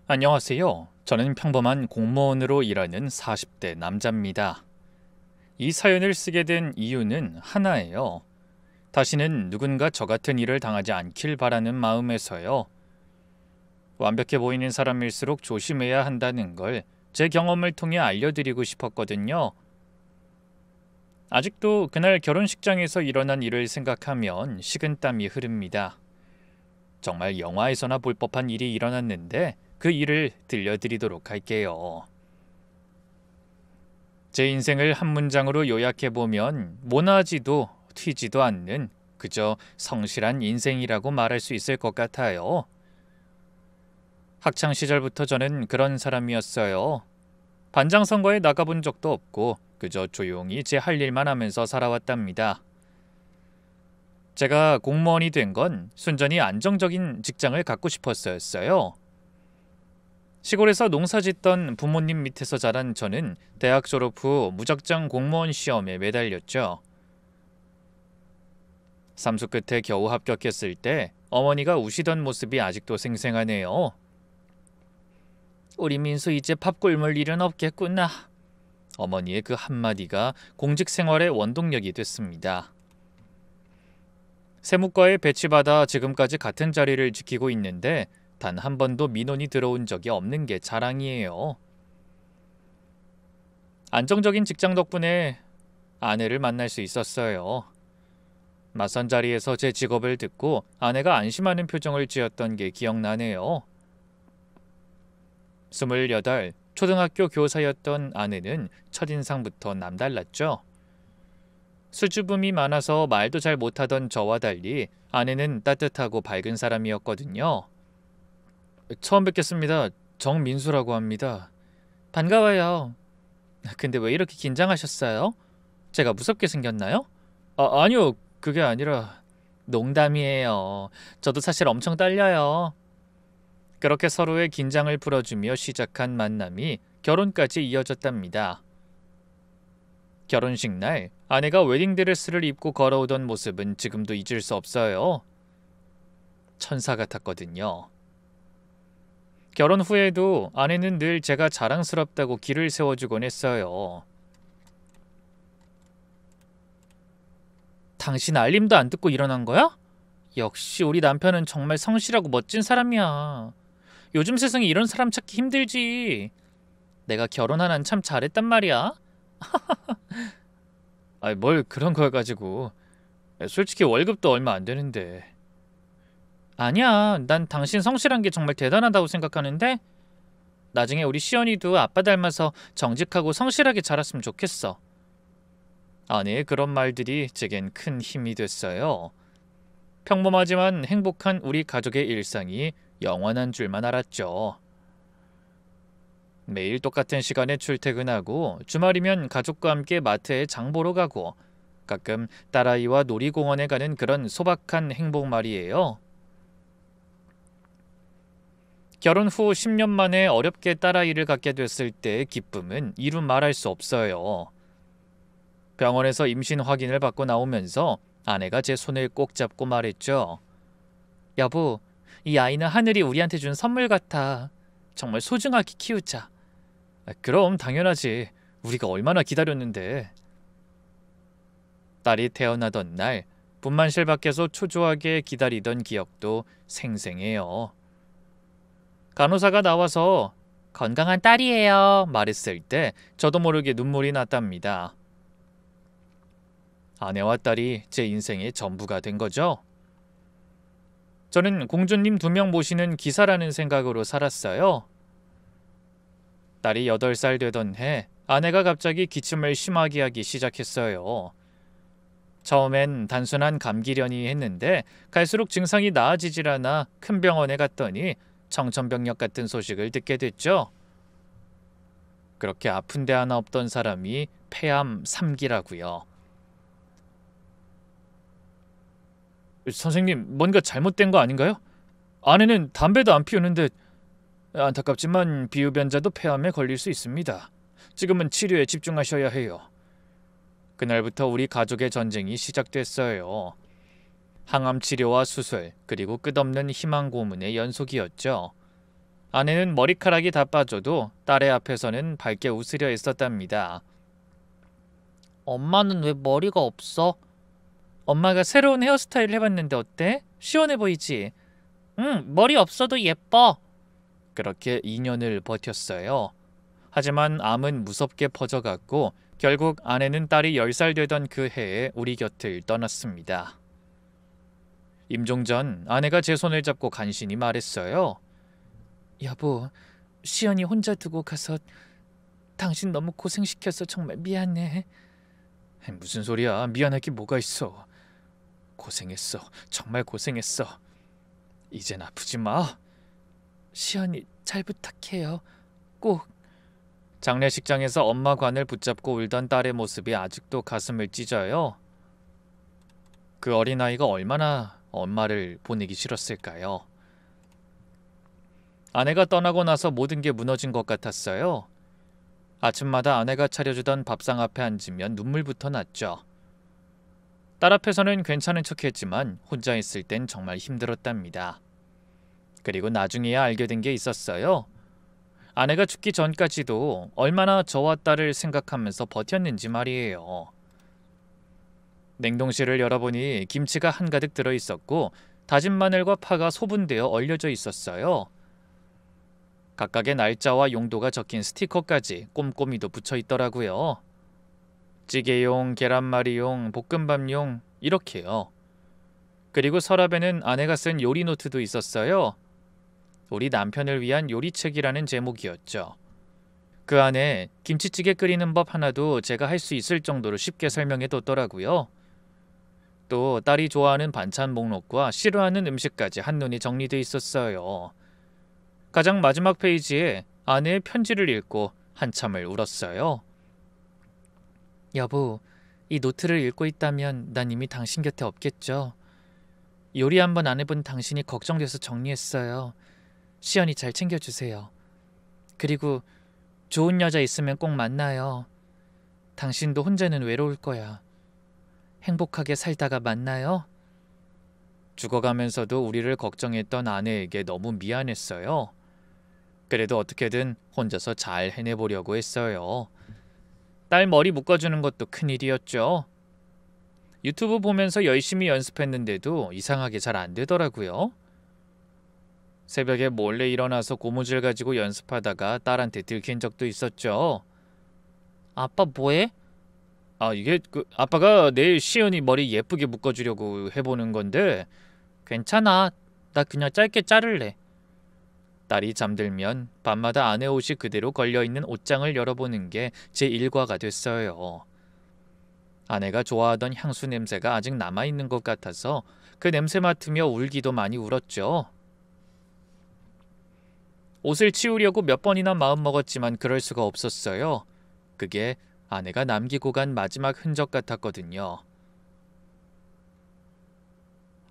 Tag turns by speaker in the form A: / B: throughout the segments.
A: 안녕하세요. 저는 평범한 공무원으로 일하는 40대 남자입니다. 이 사연을 쓰게 된 이유는 하나예요. 다시는 누군가 저 같은 일을 당하지 않길 바라는 마음에서요. 완벽해 보이는 사람일수록 조심해야 한다는 걸 제 경험을 통해 알려드리고 싶었거든요. 아직도 그날 결혼식장에서 일어난 일을 생각하면 식은땀이 흐릅니다. 정말 영화에서나 볼 법한 일이 일어났는데 그 일을 들려드리도록 할게요. 제 인생을 한 문장으로 요약해보면 모나지도 튀지도 않는 그저 성실한 인생이라고 말할 수 있을 것 같아요. 학창시절부터 저는 그런 사람이었어요. 반장 선거에 나가본 적도 없고 그저 조용히 제 할 일만 하면서 살아왔답니다. 제가 공무원이 된 건 순전히 안정적인 직장을 갖고 싶어서였어요. 시골에서 농사 짓던 부모님 밑에서 자란 저는 대학 졸업 후 무작정 공무원 시험에 매달렸죠. 삼수 끝에 겨우 합격했을 때 어머니가 우시던 모습이 아직도 생생하네요. 우리 민수 이제 밥 굶을 일은 없겠구나. 어머니의 그 한마디가 공직 생활의 원동력이 됐습니다. 세무과에 배치받아 지금까지 같은 자리를 지키고 있는데 단 한 번도 민원이 들어온 적이 없는 게 자랑이에요. 안정적인 직장 덕분에 아내를 만날 수 있었어요. 맞선 자리에서 제 직업을 듣고 아내가 안심하는 표정을 지었던 게 기억나네요. 28, 초등학교 교사였던 아내는 첫인상부터 남달랐죠. 수줍음이 많아서 말도 잘 못하던 저와 달리 아내는 따뜻하고 밝은 사람이었거든요. 처음 뵙겠습니다. 정민수라고 합니다. 반가워요. 근데 왜 이렇게 긴장하셨어요? 제가 무섭게 생겼나요? 아니요. 그게 아니라 농담이에요. 저도 사실 엄청 떨려요. 그렇게 서로의 긴장을 풀어주며 시작한 만남이 결혼까지 이어졌답니다. 결혼식 날 아내가 웨딩드레스를 입고 걸어오던 모습은 지금도 잊을 수 없어요. 천사 같았거든요. 결혼 후에도 아내는 늘 제가 자랑스럽다고 길을 세워주곤 했어요. 당신 알림도 안 듣고 일어난 거야? 역시 우리 남편은 정말 성실하고 멋진 사람이야. 요즘 세상에 이런 사람 찾기 힘들지. 내가 결혼 안 한 참 잘했단 말이야. 뭘 그런 걸 가지고. 솔직히 월급도 얼마 안 되는데. 아니야, 난 당신 성실한 게 정말 대단하다고 생각하는데 나중에 우리 시연이도 아빠 닮아서 정직하고 성실하게 자랐으면 좋겠어. 아내의 그런 말들이 제겐 큰 힘이 됐어요. 평범하지만 행복한 우리 가족의 일상이 영원한 줄만 알았죠. 매일 똑같은 시간에 출퇴근하고 주말이면 가족과 함께 마트에 장 보러 가고 가끔 딸아이와 놀이공원에 가는 그런 소박한 행복 말이에요. 결혼 후 10년 만에 어렵게 딸아이를 갖게 됐을 때의 기쁨은 이루 말할 수 없어요. 병원에서 임신 확인을 받고 나오면서 아내가 제 손을 꼭 잡고 말했죠. 여보, 이 아이는 하늘이 우리한테 준 선물 같아. 정말 소중하게 키우자. 그럼 당연하지. 우리가 얼마나 기다렸는데. 딸이 태어나던 날 분만실 밖에서 초조하게 기다리던 기억도 생생해요. 간호사가 나와서 건강한 딸이에요 말했을 때 저도 모르게 눈물이 났답니다. 아내와 딸이 제 인생의 전부가 된 거죠. 저는 공주님 2명 모시는 기사라는 생각으로 살았어요. 딸이 8살 되던 해 아내가 갑자기 기침을 심하게 하기 시작했어요. 처음엔 단순한 감기려니 했는데 갈수록 증상이 나아지질 않아 큰 병원에 갔더니 청천벽력 같은 소식을 듣게 됐죠. 그렇게 아픈 데 하나 없던 사람이 폐암 3기라고요. 선생님, 뭔가 잘못된 거 아닌가요? 아내는 담배도 안 피우는데 안타깝지만 비흡연자도 폐암에 걸릴 수 있습니다. 지금은 치료에 집중하셔야 해요. 그날부터 우리 가족의 전쟁이 시작됐어요. 항암 치료와 수술, 그리고 끝없는 희망 고문의 연속이었죠. 아내는 머리카락이 다 빠져도 딸의 앞에서는 밝게 웃으려 했었답니다. 엄마는 왜 머리가 없어? 엄마가 새로운 헤어스타일을 해봤는데 어때? 시원해 보이지? 응, 머리 없어도 예뻐. 그렇게 2년을 버텼어요. 하지만 암은 무섭게 퍼져갔고 결국 아내는 딸이 10살 되던 그 해에 우리 곁을 떠났습니다. 임종 전 아내가 제 손을 잡고 간신히 말했어요. 여보, 시연이 혼자 두고 가서 당신 너무 고생시켜서 정말 미안해. 무슨 소리야? 미안할 게 뭐가 있어. 고생했어. 정말 고생했어. 이젠 아프지 마. 시연이 잘 부탁해요. 꼭. 장례식장에서 엄마 관을 붙잡고 울던 딸의 모습이 아직도 가슴을 찢어요. 그 어린아이가 얼마나 엄마를 보내기 싫었을까요? 아내가 떠나고 나서 모든 게 무너진 것 같았어요. 아침마다 아내가 차려주던 밥상 앞에 앉으면 눈물부터 났죠. 딸 앞에서는 괜찮은 척했지만 혼자 있을 땐 정말 힘들었답니다. 그리고 나중에야 알게 된 게 있었어요. 아내가 죽기 전까지도 얼마나 저와 딸을 생각하면서 버텼는지 말이에요. 냉동실을 열어보니 김치가 한가득 들어있었고 다진 마늘과 파가 소분되어 얼려져 있었어요. 각각의 날짜와 용도가 적힌 스티커까지 꼼꼼히도 붙여 있더라고요. 찌개용, 계란말이용, 볶음밥용 이렇게요. 그리고 서랍에는 아내가 쓴 요리 노트도 있었어요. 우리 남편을 위한 요리책이라는 제목이었죠. 그 안에 김치찌개 끓이는 법 하나도 제가 할 수 있을 정도로 쉽게 설명해 뒀더라고요. 또 딸이 좋아하는 반찬 목록과 싫어하는 음식까지 한눈에 정리돼 있었어요. 가장 마지막 페이지에 아내의 편지를 읽고 한참을 울었어요. 여보, 이 노트를 읽고 있다면 난 이미 당신 곁에 없겠죠. 요리 한번 안 해본 당신이 걱정돼서 정리했어요. 시연이 잘 챙겨주세요. 그리고 좋은 여자 있으면 꼭 만나요. 당신도 혼자는 외로울 거야. 행복하게 살다가 만나요. 죽어가면서도 우리를 걱정했던 아내에게 너무 미안했어요. 그래도 어떻게든 혼자서 잘 해내보려고 했어요. 딸 머리 묶어주는 것도 큰일이었죠. 유튜브 보면서 열심히 연습했는데도 이상하게 잘 안 되더라고요. 새벽에 몰래 일어나서 고무줄 가지고 연습하다가 딸한테 들킨 적도 있었죠. 아빠 뭐해? 이게 아빠가 내일 시연이 머리 예쁘게 묶어주려고 해보는 건데 괜찮아. 나 그냥 짧게 자를래. 딸이 잠들면 밤마다 아내 옷이 그대로 걸려있는 옷장을 열어보는 게 제 일과가 됐어요. 아내가 좋아하던 향수 냄새가 아직 남아있는 것 같아서 그 냄새 맡으며 울기도 많이 울었죠. 옷을 치우려고 몇 번이나 마음먹었지만 그럴 수가 없었어요. 그게 아내가 남기고 간 마지막 흔적 같았거든요.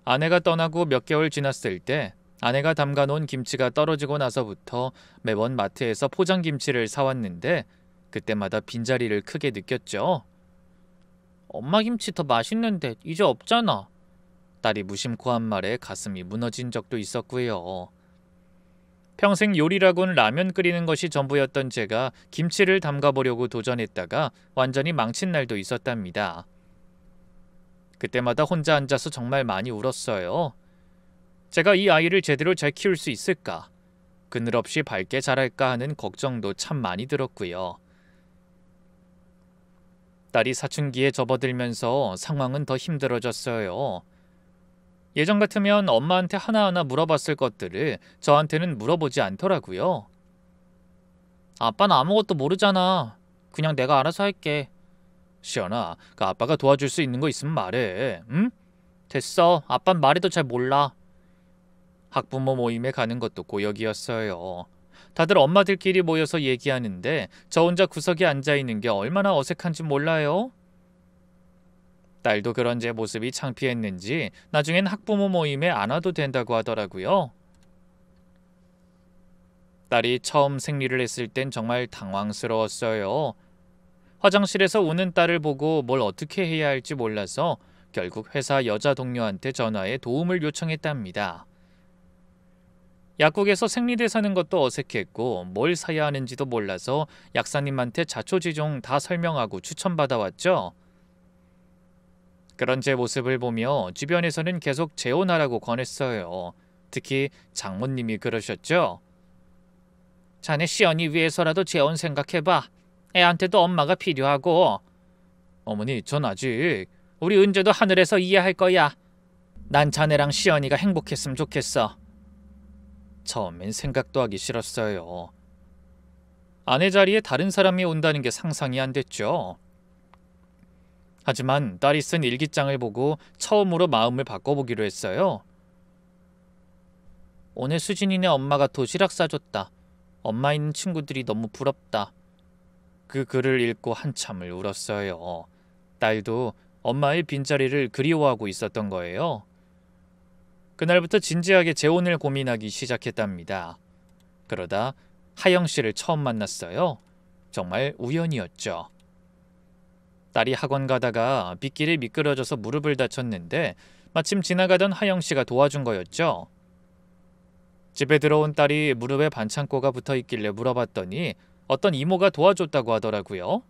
A: 아내가 떠나고 몇 개월 지났을 때 아내가 담가놓은 김치가 떨어지고 나서부터 매번 마트에서 포장김치를 사왔는데 그때마다 빈자리를 크게 느꼈죠. 엄마 김치 더 맛있는데 이제 없잖아. 딸이 무심코 한 말에 가슴이 무너진 적도 있었고요. 평생 요리라곤 라면 끓이는 것이 전부였던 제가 김치를 담가보려고 도전했다가 완전히 망친 날도 있었답니다. 그때마다 혼자 앉아서 정말 많이 울었어요. 제가 이 아이를 제대로 잘 키울 수 있을까? 그늘 없이 밝게 자랄까 하는 걱정도 참 많이 들었고요. 딸이 사춘기에 접어들면서 상황은 더 힘들어졌어요. 예전 같으면 엄마한테 하나하나 물어봤을 것들을 저한테는 물어보지 않더라고요. 아빠는 아무것도 모르잖아. 그냥 내가 알아서 할게. 시연아, 그 아빠가 도와줄 수 있는 거 있으면 말해. 응? 됐어. 아빠는 말해도 잘 몰라. 학부모 모임에 가는 것도 고역이었어요. 다들 엄마들끼리 모여서 얘기하는데 저 혼자 구석에 앉아있는 게 얼마나 어색한지 몰라요? 딸도 그런 제 모습이 창피했는지 나중엔 학부모 모임에 안 와도 된다고 하더라고요. 딸이 처음 생리를 했을 땐 정말 당황스러웠어요. 화장실에서 우는 딸을 보고 뭘 어떻게 해야 할지 몰라서 결국 회사 여자 동료한테 전화해 도움을 요청했답니다. 약국에서 생리대 사는 것도 어색했고 뭘 사야 하는지도 몰라서 약사님한테 자초지종 다 설명하고 추천받아왔죠. 그런 제 모습을 보며 주변에서는 계속 재혼하라고 권했어요. 특히 장모님이 그러셨죠. 자네 시연이 위해서라도 재혼 생각해봐. 애한테도 엄마가 필요하고. 어머니, 전 아직. 우리 은재도 하늘에서 이해할 거야. 난 자네랑 시연이가 행복했으면 좋겠어. 처음엔 생각도 하기 싫었어요. 아내 자리에 다른 사람이 온다는 게 상상이 안 됐죠. 하지만 딸이 쓴 일기장을 보고 처음으로 마음을 바꿔보기로 했어요. 오늘 수진이네 엄마가 도시락 싸줬다. 엄마 있는 친구들이 너무 부럽다. 그 글을 읽고 한참을 울었어요. 딸도 엄마의 빈자리를 그리워하고 있었던 거예요. 그날부터 진지하게 재혼을 고민하기 시작했답니다. 그러다 하영 씨를 처음 만났어요. 정말 우연이었죠. 딸이 학원 가다가 빗길에 미끄러져서 무릎을 다쳤는데 마침 지나가던 하영 씨가 도와준 거였죠. 집에 들어온 딸이 무릎에 반창고가 붙어 있길래 물어봤더니 어떤 이모가 도와줬다고 하더라고요.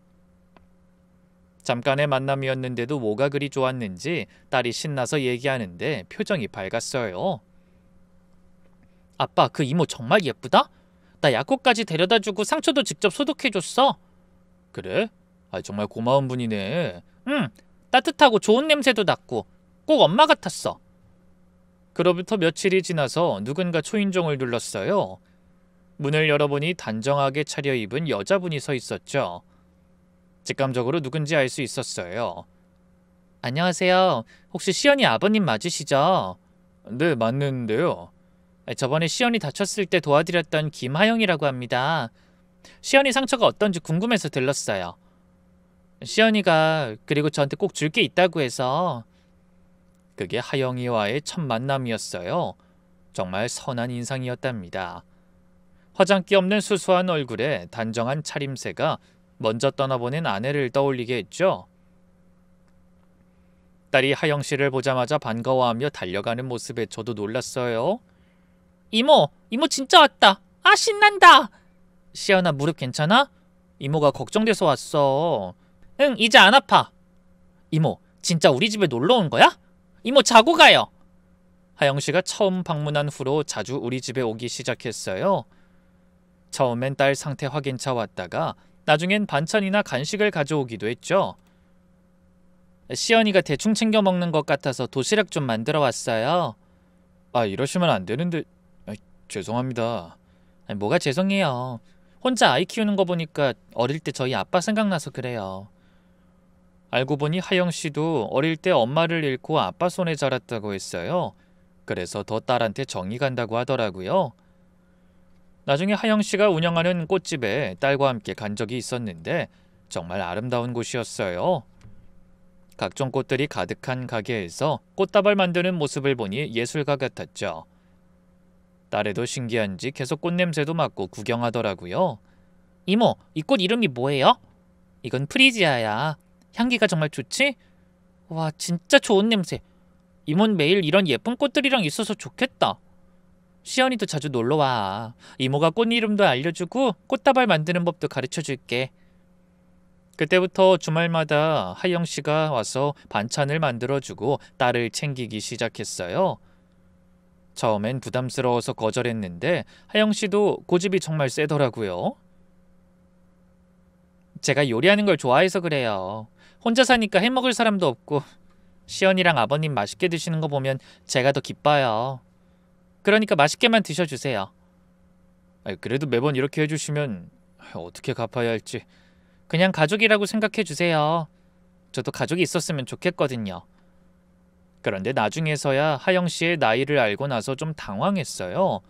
A: 잠깐의 만남이었는데도 뭐가 그리 좋았는지 딸이 신나서 얘기하는데 표정이 밝았어요. 아빠, 그 이모 정말 예쁘다? 나 약국까지 데려다주고 상처도 직접 소독해줬어. 그래? 정말 고마운 분이네. 응, 따뜻하고 좋은 냄새도 났고 꼭 엄마 같았어. 그로부터 며칠이 지나서 누군가 초인종을 눌렀어요. 문을 열어보니 단정하게 차려입은 여자분이 서 있었죠. 직감적으로 누군지 알 수 있었어요. 안녕하세요. 혹시 시연이 아버님 맞으시죠? 네, 맞는데요. 저번에 시연이 다쳤을 때 도와드렸던 김하영이라고 합니다. 시연이 상처가 어떤지 궁금해서 들렀어요. 시연이가 그리고 저한테 꼭 줄 게 있다고 해서. 그게 하영이와의 첫 만남이었어요. 정말 선한 인상이었답니다. 화장기 없는 수수한 얼굴에 단정한 차림새가 먼저 떠나보낸 아내를 떠올리게 했죠. 딸이 하영 씨를 보자마자 반가워하며 달려가는 모습에 저도 놀랐어요. 이모 진짜 왔다. 아, 신난다. 시연아, 무릎 괜찮아? 이모가 걱정돼서 왔어. 응, 이제 안 아파. 이모, 진짜 우리 집에 놀러 온 거야? 이모, 자고 가요. 하영 씨가 처음 방문한 후로 자주 우리 집에 오기 시작했어요. 처음엔 딸 상태 확인차 왔다가 나중엔 반찬이나 간식을 가져오기도 했죠. 시연이가 대충 챙겨 먹는 것 같아서 도시락 좀 만들어 왔어요. 이러시면 안 되는데. 죄송합니다. 뭐가 죄송해요. 혼자 아이 키우는 거 보니까 어릴 때 저희 아빠 생각나서 그래요. 알고 보니 하영 씨도 어릴 때 엄마를 잃고 아빠 손에 자랐다고 했어요. 그래서 더 딸한테 정이 간다고 하더라고요. 나중에 하영 씨가 운영하는 꽃집에 딸과 함께 간 적이 있었는데 정말 아름다운 곳이었어요. 각종 꽃들이 가득한 가게에서 꽃다발 만드는 모습을 보니 예술가 같았죠. 딸애도 신기한지 계속 꽃냄새도 맡고 구경하더라고요. 이모, 이 꽃 이름이 뭐예요? 이건 프리지아야. 향기가 정말 좋지? 와, 진짜 좋은 냄새. 이모는 매일 이런 예쁜 꽃들이랑 있어서 좋겠다. 시연이도 자주 놀러와. 이모가 꽃 이름도 알려주고 꽃다발 만드는 법도 가르쳐줄게. 그때부터 주말마다 하영 씨가 와서 반찬을 만들어주고 딸을 챙기기 시작했어요. 처음엔 부담스러워서 거절했는데 하영 씨도 고집이 정말 세더라고요. 제가 요리하는 걸 좋아해서 그래요. 혼자 사니까 해먹을 사람도 없고 시연이랑 아버님 맛있게 드시는 거 보면 제가 더 기뻐요. 그러니까 맛있게만 드셔주세요. 그래도 매번 이렇게 해주시면 어떻게 갚아야 할지. 그냥 가족이라고 생각해주세요. 저도 가족이 있었으면 좋겠거든요. 그런데 나중에서야 하영 씨의 나이를 알고 나서 좀 당황했어요.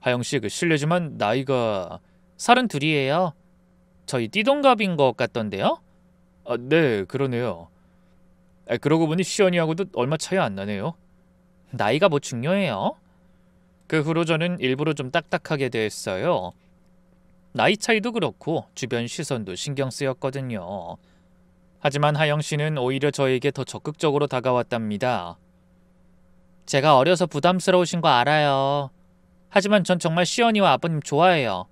A: 하영 씨, 실례지만 나이가 32이에요. 저희 띠동갑인 것 같던데요? 네, 그러네요. 그러고 보니 시연이하고도 얼마 차이 안 나네요. 나이가 뭐 중요해요? 그 후로 저는 일부러 좀 딱딱하게 대했어요. 나이 차이도 그렇고 주변 시선도 신경 쓰였거든요. 하지만 하영 씨는 오히려 저에게 더 적극적으로 다가왔답니다. 제가 어려서 부담스러우신 거 알아요. 하지만 전 정말 시연이와 아버님 좋아해요.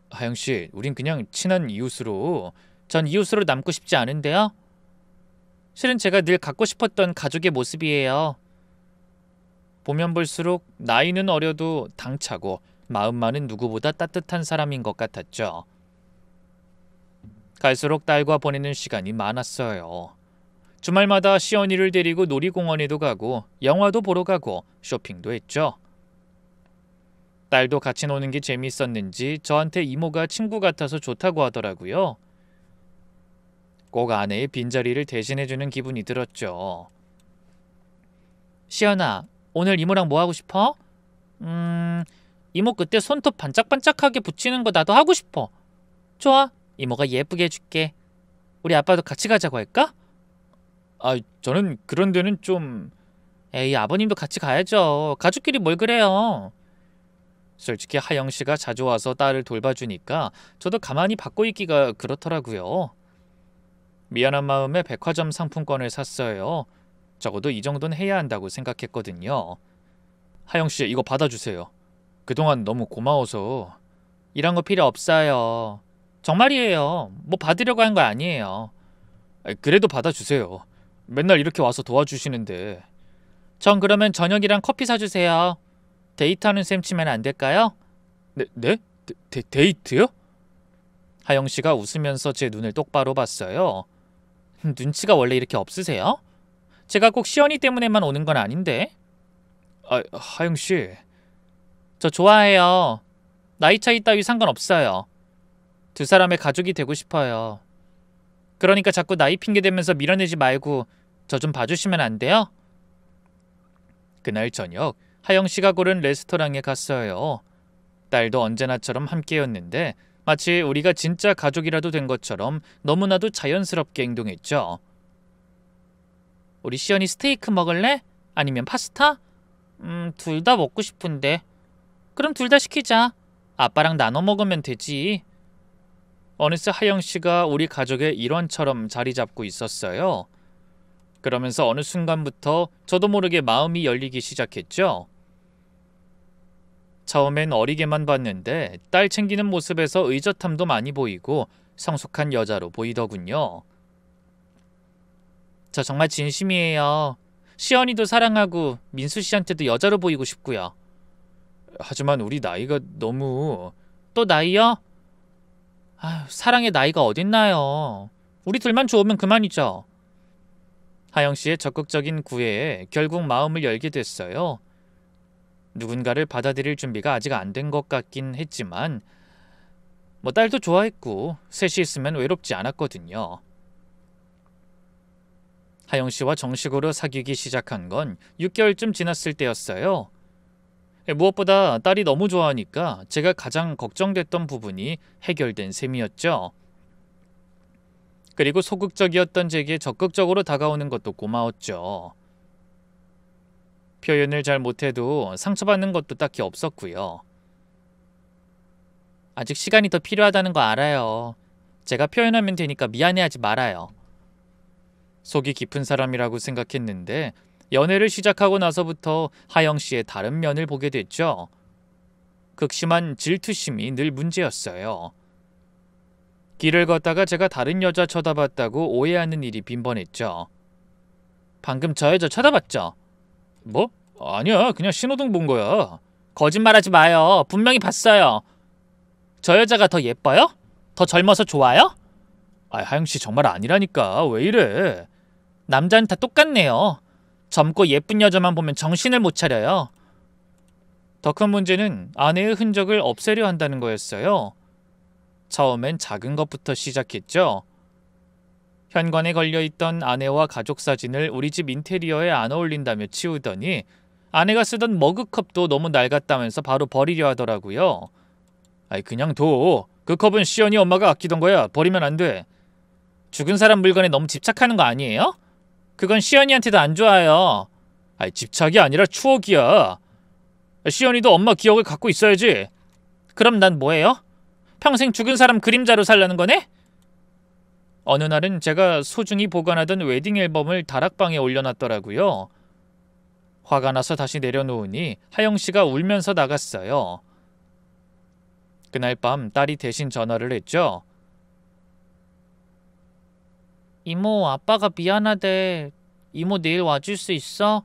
A: 하영씨, 우린 그냥 친한 이웃으로. 전 이웃으로 남고 싶지 않은데요. 실은 제가 늘 갖고 싶었던 가족의 모습이에요. 보면 볼수록 나이는 어려도 당차고 마음만은 누구보다 따뜻한 사람인 것 같았죠. 갈수록 딸과 보내는 시간이 많았어요. 주말마다 시연이를 데리고 놀이공원에도 가고 영화도 보러 가고 쇼핑도 했죠. 딸도 같이 노는 게 재미있었는지 저한테 이모가 친구 같아서 좋다고 하더라고요. 꼭 아내의 빈자리를 대신해주는 기분이 들었죠. 시연아, 오늘 이모랑 뭐 하고 싶어? 이모 그때 손톱 반짝반짝하게 붙이는 거 나도 하고 싶어. 좋아, 이모가 예쁘게 해줄게. 우리 아빠도 같이 가자고 할까? 저는 그런 데는 좀... 에이, 아버님도 같이 가야죠. 가족끼리 뭘 그래요. 솔직히 하영씨가 자주 와서 딸을 돌봐주니까 저도 가만히 받고 있기가 그렇더라고요. 미안한 마음에 백화점 상품권을 샀어요. 적어도 이 정도는 해야 한다고 생각했거든요. 하영씨, 이거 받아주세요. 그동안 너무 고마워서. 이런 거 필요 없어요. 정말이에요. 뭐 받으려고 한 거 아니에요. 그래도 받아주세요. 맨날 이렇게 와서 도와주시는데. 전 그러면 저녁이랑 커피 사주세요. 데이트하는 셈 치면 안 될까요? 네? 데이트요? 하영씨가 웃으면서 제 눈을 똑바로 봤어요. 눈치가 원래 이렇게 없으세요? 제가 꼭 시연이 때문에만 오는 건 아닌데. 하영씨. 저 좋아해요. 나이 차이 따위 상관없어요. 두 사람의 가족이 되고 싶어요. 그러니까 자꾸 나이 핑계 대면서 밀어내지 말고 저 좀 봐주시면 안 돼요? 그날 저녁 하영씨가 고른 레스토랑에 갔어요. 딸도 언제나처럼 함께였는데 마치 우리가 진짜 가족이라도 된 것처럼 너무나도 자연스럽게 행동했죠. 우리 시연이 스테이크 먹을래? 아니면 파스타? 둘 다 먹고 싶은데. 그럼 둘 다 시키자. 아빠랑 나눠 먹으면 되지. 어느새 하영씨가 우리 가족의 일원처럼 자리 잡고 있었어요. 그러면서 어느 순간부터 저도 모르게 마음이 열리기 시작했죠. 처음엔 어리게만 봤는데 딸 챙기는 모습에서 의젓함도 많이 보이고 성숙한 여자로 보이더군요. 저 정말 진심이에요. 시연이도 사랑하고 민수 씨한테도 여자로 보이고 싶고요. 하지만 우리 나이가 너무... 또 나이요? 사랑의 나이가 어딨나요. 우리 둘만 좋으면 그만이죠. 하영씨의 적극적인 구애에 결국 마음을 열게 됐어요. 누군가를 받아들일 준비가 아직 안 된 것 같긴 했지만 뭐 딸도 좋아했고 셋이 있으면 외롭지 않았거든요. 하영씨와 정식으로 사귀기 시작한 건 6개월쯤 지났을 때였어요. 무엇보다 딸이 너무 좋아하니까 제가 가장 걱정됐던 부분이 해결된 셈이었죠. 그리고 소극적이었던 제게 적극적으로 다가오는 것도 고마웠죠. 표현을 잘 못해도 상처받는 것도 딱히 없었고요. 아직 시간이 더 필요하다는 거 알아요. 제가 표현하면 되니까 미안해하지 말아요. 속이 깊은 사람이라고 생각했는데 연애를 시작하고 나서부터 하영씨의 다른 면을 보게 됐죠. 극심한 질투심이 늘 문제였어요. 길을 걷다가 제가 다른 여자 쳐다봤다고 오해하는 일이 빈번했죠. 방금 저 여자 쳐다봤죠? 뭐? 아니야, 그냥 신호등 본 거야. 거짓말하지 마요. 분명히 봤어요. 저 여자가 더 예뻐요? 더 젊어서 좋아요? 하영씨 정말 아니라니까. 왜 이래? 남자는 다 똑같네요. 젊고 예쁜 여자만 보면 정신을 못 차려요. 더 큰 문제는 아내의 흔적을 없애려 한다는 거였어요. 처음엔 작은 것부터 시작했죠. 현관에 걸려있던 아내와 가족 사진을 우리 집 인테리어에 안 어울린다며 치우더니 아내가 쓰던 머그컵도 너무 낡았다면서 바로 버리려 하더라고요. 그냥 둬. 그 컵은 시연이 엄마가 아끼던 거야. 버리면 안 돼. 죽은 사람 물건에 너무 집착하는 거 아니에요? 그건 시연이한테도 안 좋아요. 집착이 아니라 추억이야. 시연이도 엄마 기억을 갖고 있어야지. 그럼 난 뭐예요? 평생 죽은 사람 그림자로 살라는 거네? 어느 날은 제가 소중히 보관하던 웨딩 앨범을 다락방에 올려놨더라고요. 화가 나서 다시 내려놓으니 하영 씨가 울면서 나갔어요. 그날 밤 딸이 대신 전화를 했죠. 이모, 아빠가 미안하대. 이모 내일 와줄 수 있어?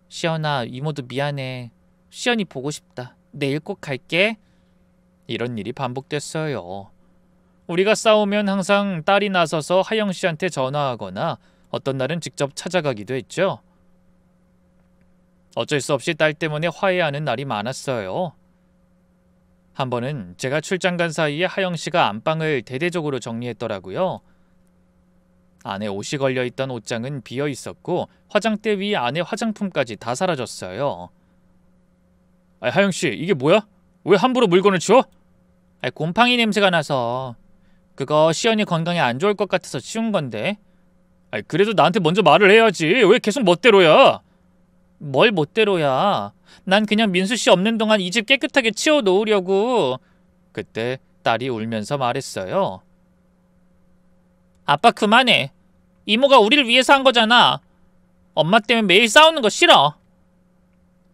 A: 시연아, 이모도 미안해. 시연이 보고 싶다. 내일 꼭 갈게. 이런 일이 반복됐어요. 우리가 싸우면 항상 딸이 나서서 하영 씨한테 전화하거나 어떤 날은 직접 찾아가기도 했죠. 어쩔 수 없이 딸 때문에 화해하는 날이 많았어요. 한 번은 제가 출장 간 사이에 하영 씨가 안방을 대대적으로 정리했더라고요. 안에 옷이 걸려있던 옷장은 비어 있었고 화장대 위에 안에 화장품까지 다 사라졌어요. 하영 씨, 이게 뭐야? 왜 함부로 물건을 치워? 곰팡이 냄새가 나서. 그거 시연이 건강에 안 좋을 것 같아서 치운 건데. 그래도 나한테 먼저 말을 해야지. 왜 계속 멋대로야? 뭘 멋대로야? 난 그냥 민수 씨 없는 동안 이 집 깨끗하게 치워 놓으려고. 그때 딸이 울면서 말했어요. 아빠 그만해. 이모가 우리를 위해서 한 거잖아. 엄마 때문에 매일 싸우는 거 싫어.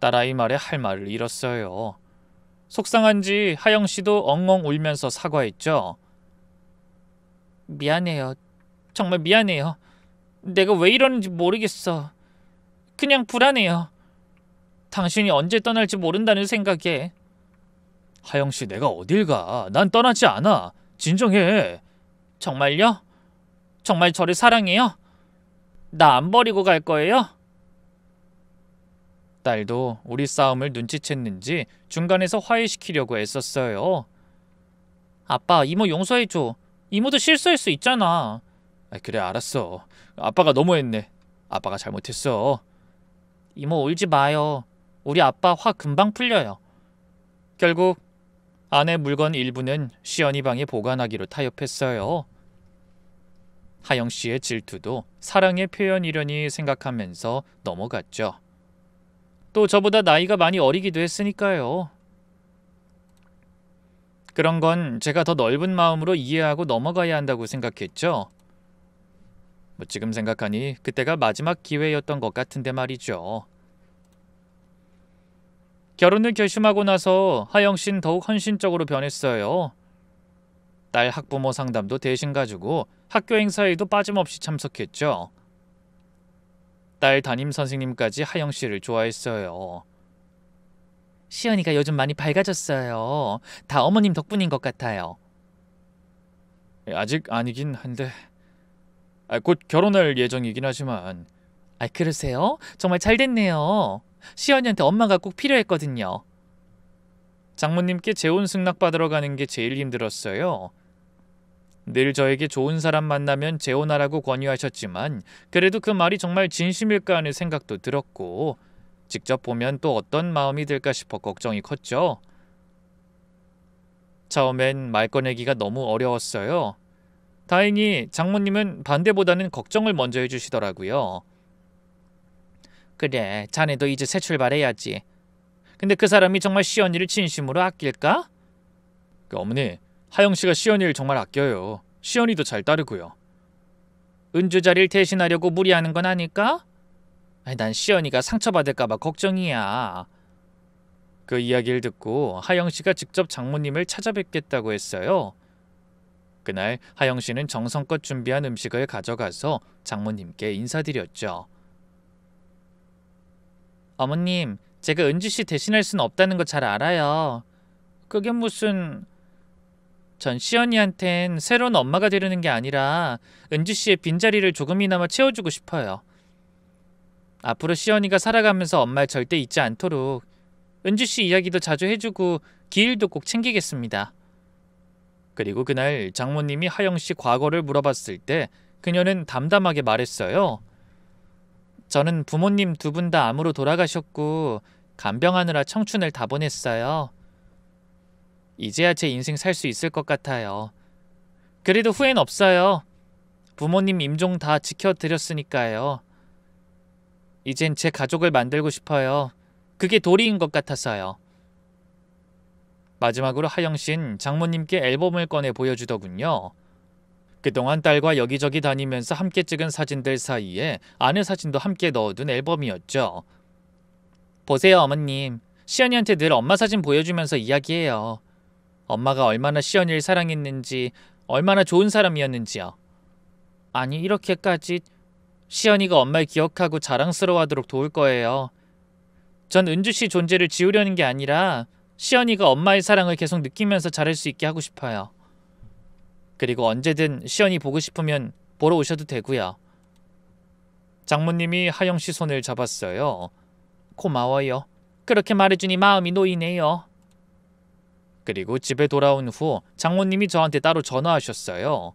A: 딸아이 말에 할 말을 잃었어요. 속상한지 하영 씨도 엉엉 울면서 사과했죠. 미안해요. 정말 미안해요. 내가 왜 이러는지 모르겠어. 그냥 불안해요. 당신이 언제 떠날지 모른다는 생각에. 하영 씨, 내가 어딜 가? 난 떠나지 않아. 진정해. 정말요? 정말 저를 사랑해요? 나 안 버리고 갈 거예요? 딸도 우리 싸움을 눈치챘는지 중간에서 화해시키려고 애썼어요. 아빠, 이모 용서해줘. 이모도 실수할 수 있잖아. 그래, 알았어. 아빠가 너무했네. 아빠가 잘못했어. 이모 울지 마요. 우리 아빠 화 금방 풀려요. 결국 아내 물건 일부는 시연이 방에 보관하기로 타협했어요. 하영 씨의 질투도 사랑의 표현이려니 생각하면서 넘어갔죠. 또 저보다 나이가 많이 어리기도 했으니까요. 그런 건 제가 더 넓은 마음으로 이해하고 넘어가야 한다고 생각했죠. 지금 생각하니 그때가 마지막 기회였던 것 같은데 말이죠. 결혼을 결심하고 나서 하영 씨는 더욱 헌신적으로 변했어요. 딸 학부모 상담도 대신 가지고 학교 행사에도 빠짐없이 참석했죠. 딸 담임 선생님까지 하영 씨를 좋아했어요. 시연이가 요즘 많이 밝아졌어요. 다 어머님 덕분인 것 같아요. 아직 아니긴 한데 곧 결혼할 예정이긴 하지만. 그러세요? 정말 잘 됐네요. 시연이한테 엄마가 꼭 필요했거든요. 장모님께 재혼 승낙 받으러 가는 게 제일 힘들었어요. 늘 저에게 좋은 사람 만나면 재혼하라고 권유하셨지만 그래도 그 말이 정말 진심일까 하는 생각도 들었고 직접 보면 또 어떤 마음이 들까 싶어 걱정이 컸죠. 처음엔 말 꺼내기가 너무 어려웠어요. 다행히 장모님은 반대보다는 걱정을 먼저 해주시더라고요. 그래, 자네도 이제 새 출발해야지. 근데 그 사람이 정말 시연이를 진심으로 아낄까? 어머니, 하영 씨가 시연이를 정말 아껴요. 시연이도 잘 따르고요. 은주 자리를 대신하려고 무리하는 건 아닐까? 난 시연이가 상처받을까 봐 걱정이야. 그 이야기를 듣고 하영 씨가 직접 장모님을 찾아뵙겠다고 했어요. 그날 하영 씨는 정성껏 준비한 음식을 가져가서 장모님께 인사드렸죠. 어머님, 제가 은주 씨 대신할 수는 없다는 거 잘 알아요. 그게 무슨... 전 시연이한텐 새로운 엄마가 되려는 게 아니라 은주 씨의 빈자리를 조금이나마 채워주고 싶어요. 앞으로 시연이가 살아가면서 엄마를 절대 잊지 않도록 은주 씨 이야기도 자주 해주고 기일도 꼭 챙기겠습니다. 그리고 그날 장모님이 하영 씨 과거를 물어봤을 때 그녀는 담담하게 말했어요. 저는 부모님 두 분 다 암으로 돌아가셨고 간병하느라 청춘을 다 보냈어요. 이제야 제 인생 살 수 있을 것 같아요. 그래도 후회는 없어요. 부모님 임종 다 지켜드렸으니까요. 이젠 제 가족을 만들고 싶어요. 그게 도리인 것 같아서요. 마지막으로 하영 씨는 장모님께 앨범을 꺼내 보여주더군요. 그동안 딸과 여기저기 다니면서 함께 찍은 사진들 사이에 아내 사진도 함께 넣어둔 앨범이었죠. 보세요, 어머님. 시연이한테 늘 엄마 사진 보여주면서 이야기해요. 엄마가 얼마나 시연이를 사랑했는지, 얼마나 좋은 사람이었는지요. 아니, 이렇게까지 시연이가 엄마를 기억하고 자랑스러워하도록 도울 거예요. 전 은주 씨 존재를 지우려는 게 아니라 시연이가 엄마의 사랑을 계속 느끼면서 자랄 수 있게 하고 싶어요. 그리고 언제든 시연이 보고 싶으면 보러 오셔도 되고요. 장모님이 하영 씨 손을 잡았어요. 고마워요. 그렇게 말해주니 마음이 놓이네요. 그리고 집에 돌아온 후 장모님이 저한테 따로 전화하셨어요.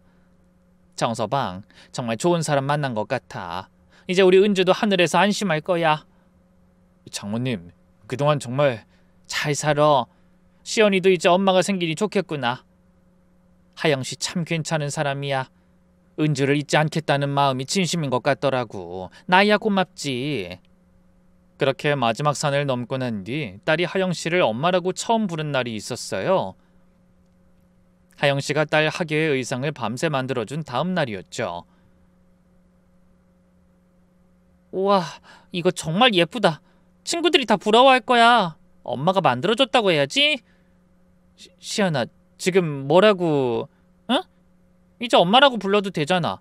A: 정서방, 정말 좋은 사람 만난 것 같아. 이제 우리 은주도 하늘에서 안심할 거야. 장모님, 그동안 정말 잘 살아. 시연이도 이제 엄마가 생기니 좋겠구나. 하영씨 참 괜찮은 사람이야. 은주를 잊지 않겠다는 마음이 진심인 것 같더라고. 나이야 고맙지. 그렇게 마지막 산을 넘고 난 뒤 딸이 하영씨를 엄마라고 처음 부른 날이 있었어요. 하영씨가 딸 하계의 의상을 밤새 만들어준 다음 날이었죠. 우와, 이거 정말 예쁘다. 친구들이 다 부러워할 거야. 엄마가 만들어줬다고 해야지. 시연아, 지금 뭐라고... 응? 이제 엄마라고 불러도 되잖아.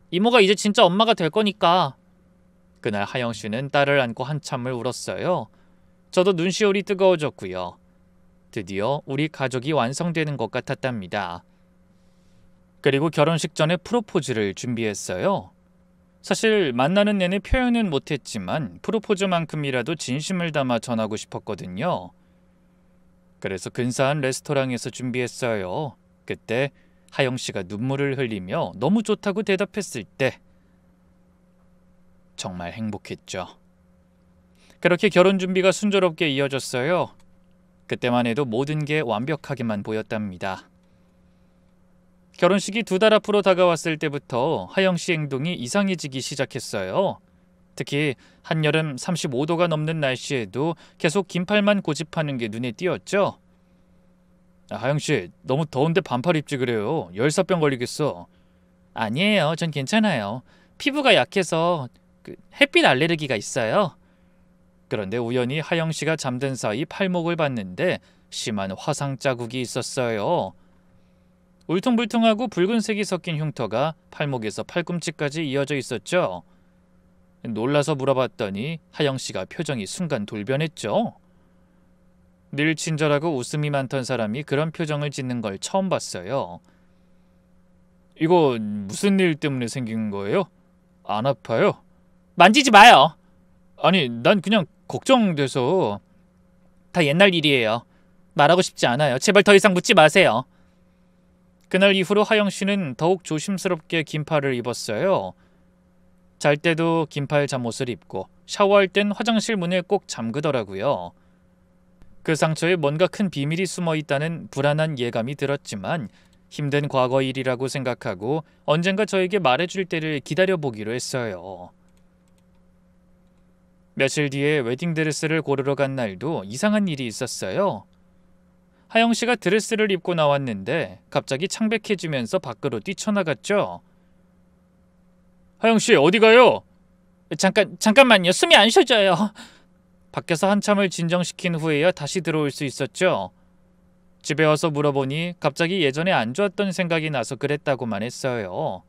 A: 이모가 이제 진짜 엄마가 될 거니까. 그날 하영씨는 딸을 안고 한참을 울었어요. 저도 눈시울이 뜨거워졌고요. 드디어 우리 가족이 완성되는 것 같았답니다. 그리고 결혼식 전에 프로포즈를 준비했어요. 사실 만나는 내내 표현은 못했지만 프로포즈만큼이라도 진심을 담아 전하고 싶었거든요. 그래서 근사한 레스토랑에서 준비했어요. 그때 하영씨가 눈물을 흘리며 너무 좋다고 대답했을 때 정말 행복했죠. 그렇게 결혼 준비가 순조롭게 이어졌어요. 그때만 해도 모든 게 완벽하게만 보였답니다. 결혼식이 2달 앞으로 다가왔을 때부터 하영씨 행동이 이상해지기 시작했어요. 특히 한여름 35도가 넘는 날씨에도 계속 긴팔만 고집하는 게 눈에 띄었죠. 하영씨, 너무 더운데 반팔 입지 그래요. 열사병 걸리겠어. 아니에요. 전 괜찮아요. 피부가 약해서 햇빛 알레르기가 있어요. 그런데 우연히 하영씨가 잠든 사이 팔목을 봤는데 심한 화상 자국이 있었어요. 울퉁불퉁하고 붉은색이 섞인 흉터가 팔목에서 팔꿈치까지 이어져 있었죠. 놀라서 물어봤더니 하영씨가 표정이 순간 돌변했죠. 늘 친절하고 웃음이 많던 사람이 그런 표정을 짓는 걸 처음 봤어요. 이거 무슨 일 때문에 생긴 거예요? 안 아파요? 만지지 마요. 아니, 난 그냥 걱정돼서. 다 옛날 일이에요. 말하고 싶지 않아요. 제발 더 이상 묻지 마세요. 그날 이후로 하영씨는 더욱 조심스럽게 긴팔을 입었어요. 잘 때도 긴팔 잠옷을 입고 샤워할 땐 화장실 문을 꼭 잠그더라고요. 그 상처에 뭔가 큰 비밀이 숨어 있다는 불안한 예감이 들었지만 힘든 과거 일이라고 생각하고 언젠가 저에게 말해줄 때를 기다려보기로 했어요. 며칠 뒤에 웨딩드레스를 고르러 간 날도 이상한 일이 있었어요. 하영씨가 드레스를 입고 나왔는데 갑자기 창백해지면서 밖으로 뛰쳐나갔죠. 하영씨, 어디 가요? 잠깐만요. 숨이 안 쉬어져요. 밖에서 한참을 진정시킨 후에야 다시 들어올 수 있었죠. 집에 와서 물어보니 갑자기 예전에 안 좋았던 생각이 나서 그랬다고만 했어요.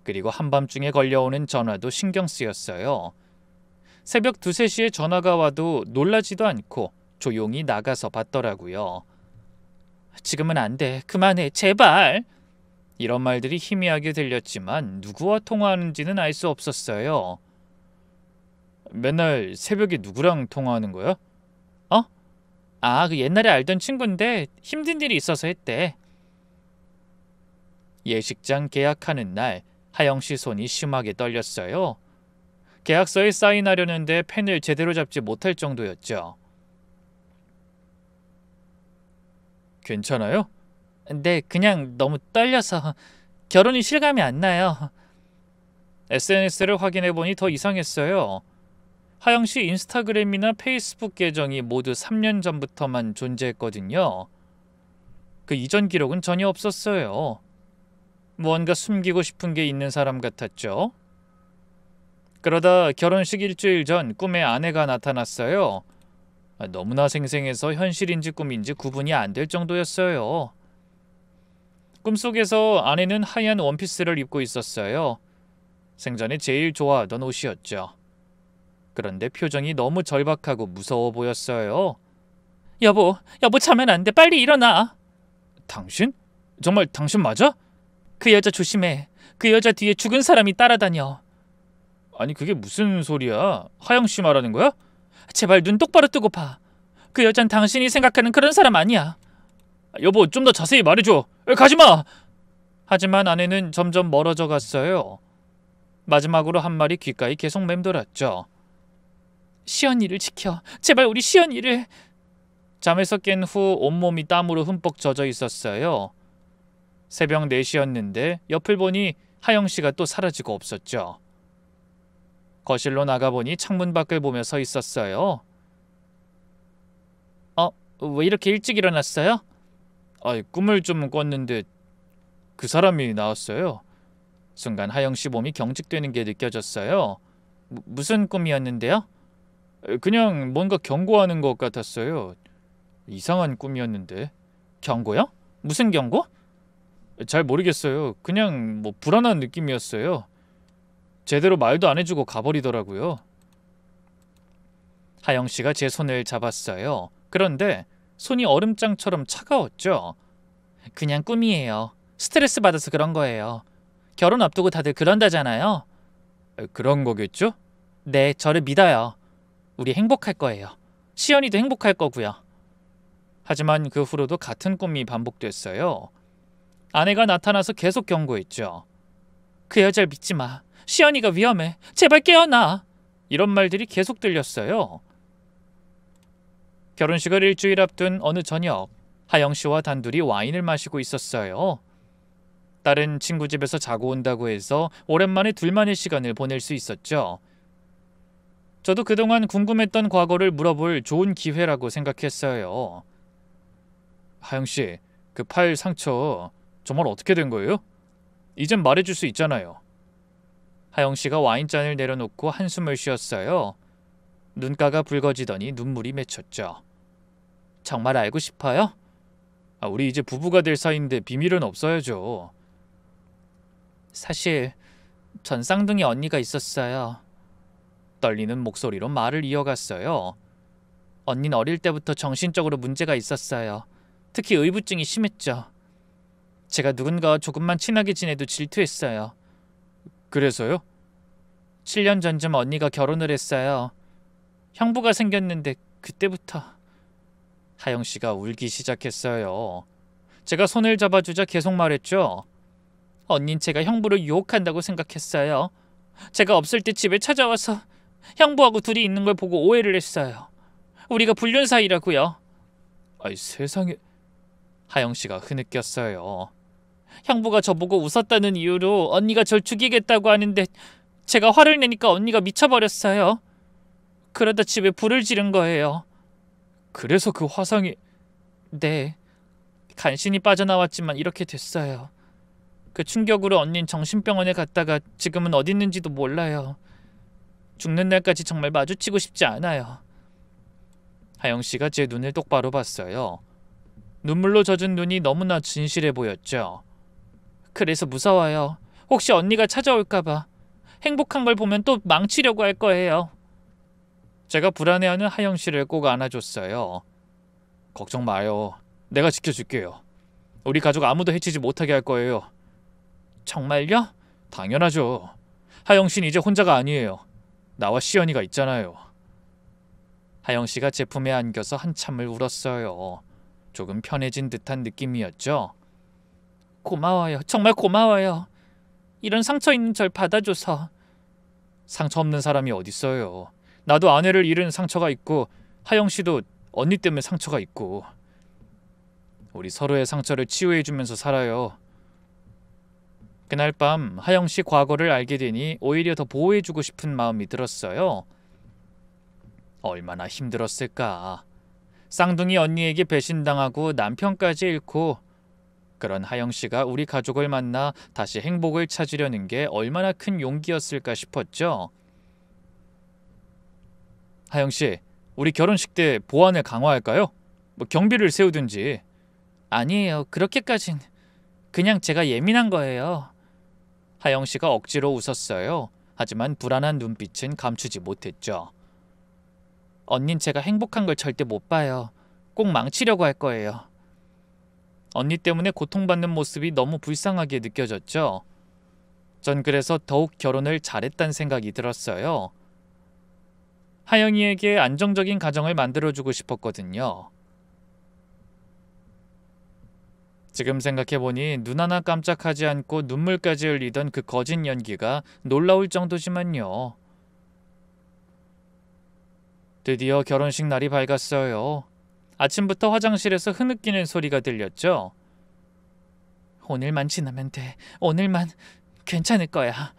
A: 그리고 한밤중에 걸려오는 전화도 신경 쓰였어요. 새벽 2, 3시에 전화가 와도 놀라지도 않고 조용히 나가서 받더라고요. 지금은 안 돼. 그만해. 제발. 이런 말들이 희미하게 들렸지만 누구와 통화하는지는 알 수 없었어요. 맨날 새벽에 누구랑 통화하는 거야? 어? 그 옛날에 알던 친구인데 힘든 일이 있어서 했대. 예식장 계약하는 날 하영씨 손이 심하게 떨렸어요. 계약서에 사인하려는데 펜을 제대로 잡지 못할 정도였죠. 괜찮아요? 네, 그냥 너무 떨려서 결혼이 실감이 안 나요. SNS를 확인해보니 더 이상했어요. 하영씨 인스타그램이나 페이스북 계정이 모두 3년 전부터만 존재했거든요. 그 이전 기록은 전혀 없었어요. 무언가 숨기고 싶은 게 있는 사람 같았죠. 그러다 결혼식 일주일 전 꿈에 아내가 나타났어요. 너무나 생생해서 현실인지 꿈인지 구분이 안 될 정도였어요. 꿈속에서 아내는 하얀 원피스를 입고 있었어요. 생전에 제일 좋아하던 옷이었죠. 그런데 표정이 너무 절박하고 무서워 보였어요. 여보 자면 안 돼. 빨리 일어나. 당신? 정말 당신 맞아? 그 여자 조심해. 그 여자 뒤에 죽은 사람이 따라다녀. 아니 그게 무슨 소리야? 하영 씨 말하는 거야? 제발 눈 똑바로 뜨고 봐. 그 여잔 당신이 생각하는 그런 사람 아니야. 여보 좀 더 자세히 말해줘. 가지마. 하지만 아내는 점점 멀어져 갔어요. 마지막으로 한 말이 귓가에 계속 맴돌았죠. 시연이를 지켜. 제발 우리 시연이를. 잠에서 깬 후 온몸이 땀으로 흠뻑 젖어 있었어요. 새벽 4시였는데 옆을 보니 하영씨가 또 사라지고 없었죠. 거실로 나가보니 창문 밖을 보며 서 있었어요. 왜 이렇게 일찍 일어났어요? 꿈을 좀 꿨는데 그 사람이 나왔어요. 순간 하영씨 몸이 경직되는 게 느껴졌어요. 무슨 꿈이었는데요? 그냥 뭔가 경고하는 것 같았어요. 이상한 꿈이었는데. 경고요? 무슨 경고? 잘 모르겠어요. 그냥 불안한 느낌이었어요. 제대로 말도 안 해주고 가버리더라고요. 하영씨가 제 손을 잡았어요. 그런데 손이 얼음장처럼 차가웠죠. 그냥 꿈이에요. 스트레스 받아서 그런 거예요. 결혼 앞두고 다들 그런다잖아요. 그런 거겠죠? 네, 저를 믿어요. 우리 행복할 거예요. 시연이도 행복할 거고요. 하지만 그 후로도 같은 꿈이 반복됐어요. 아내가 나타나서 계속 경고했죠. 그 여자를 믿지 마. 시연이가 위험해. 제발 깨어나. 이런 말들이 계속 들렸어요. 결혼식을 일주일 앞둔 어느 저녁, 하영씨와 단둘이 와인을 마시고 있었어요. 딸은 친구 집에서 자고 온다고 해서 오랜만에 둘만의 시간을 보낼 수 있었죠. 저도 그동안 궁금했던 과거를 물어볼 좋은 기회라고 생각했어요. 하영씨, 그 팔 상처 정말 어떻게 된 거예요? 이젠 말해줄 수 있잖아요. 하영씨가 와인잔을 내려놓고 한숨을 쉬었어요. 눈가가 붉어지더니 눈물이 맺혔죠. 정말 알고 싶어요? 우리 이제 부부가 될 사이인데 비밀은 없어야죠. 사실 전 쌍둥이 언니가 있었어요. 떨리는 목소리로 말을 이어갔어요. 언니는 어릴 때부터 정신적으로 문제가 있었어요. 특히 의부증이 심했죠. 제가 누군가와 조금만 친하게 지내도 질투했어요. 그래서요? 7년 전쯤 언니가 결혼을 했어요. 형부가 생겼는데 그때부터. 하영씨가 울기 시작했어요. 제가 손을 잡아주자 계속 말했죠. 언닌 제가 형부를 유혹한다고 생각했어요. 제가 없을 때 집에 찾아와서 형부하고 둘이 있는 걸 보고 오해를 했어요. 우리가 불륜 사이라고요. 세상에. 하영씨가 흐느꼈어요. 형부가 저보고 웃었다는 이유로 언니가 절 죽이겠다고 하는데 제가 화를 내니까 언니가 미쳐버렸어요. 그러다 집에 불을 지른 거예요. 그래서 그 화상이... 네, 간신히 빠져나왔지만 이렇게 됐어요. 그 충격으로 언닌 정신병원에 갔다가 지금은 어디 있는지도 몰라요. 죽는 날까지 정말 마주치고 싶지 않아요. 하영씨가 제 눈을 똑바로 봤어요. 눈물로 젖은 눈이 너무나 진실해 보였죠. 그래서 무서워요. 혹시 언니가 찾아올까봐. 행복한 걸 보면 또 망치려고 할 거예요. 제가 불안해하는 하영씨를 꼭 안아줬어요. 걱정 마요. 내가 지켜줄게요. 우리 가족 아무도 해치지 못하게 할 거예요. 정말요? 당연하죠. 하영씨는 이제 혼자가 아니에요. 나와 시연이가 있잖아요. 하영씨가 제 품에 안겨서 한참을 울었어요. 조금 편해진 듯한 느낌이었죠. 고마워요. 정말 고마워요. 이런 상처 있는 절 받아줘서. 상처 없는 사람이 어딨어요. 나도 아내를 잃은 상처가 있고 하영씨도 언니 때문에 상처가 있고. 우리 서로의 상처를 치유해주면서 살아요. 그날 밤 하영씨 과거를 알게 되니 오히려 더 보호해주고 싶은 마음이 들었어요. 얼마나 힘들었을까. 쌍둥이 언니에게 배신당하고 남편까지 잃고, 그런 하영씨가 우리 가족을 만나 다시 행복을 찾으려는 게 얼마나 큰 용기였을까 싶었죠. 하영 씨, 우리 결혼식 때 보안을 강화할까요? 뭐 경비를 세우든지. 아니에요. 그렇게까진. 그냥 제가 예민한 거예요. 하영 씨가 억지로 웃었어요. 하지만 불안한 눈빛은 감추지 못했죠. 언닌 제가 행복한 걸 절대 못 봐요. 꼭 망치려고 할 거예요. 언니 때문에 고통받는 모습이 너무 불쌍하게 느껴졌죠. 전 그래서 더욱 결혼을 잘했다는 생각이 들었어요. 하영이에게 안정적인 가정을 만들어주고 싶었거든요. 지금 생각해보니 눈 하나 깜짝하지 않고 눈물까지 흘리던 그 거짓 연기가 놀라울 정도지만요. 드디어 결혼식 날이 밝았어요. 아침부터 화장실에서 흐느끼는 소리가 들렸죠. 오늘만 지나면 돼. 오늘만 괜찮을 거야.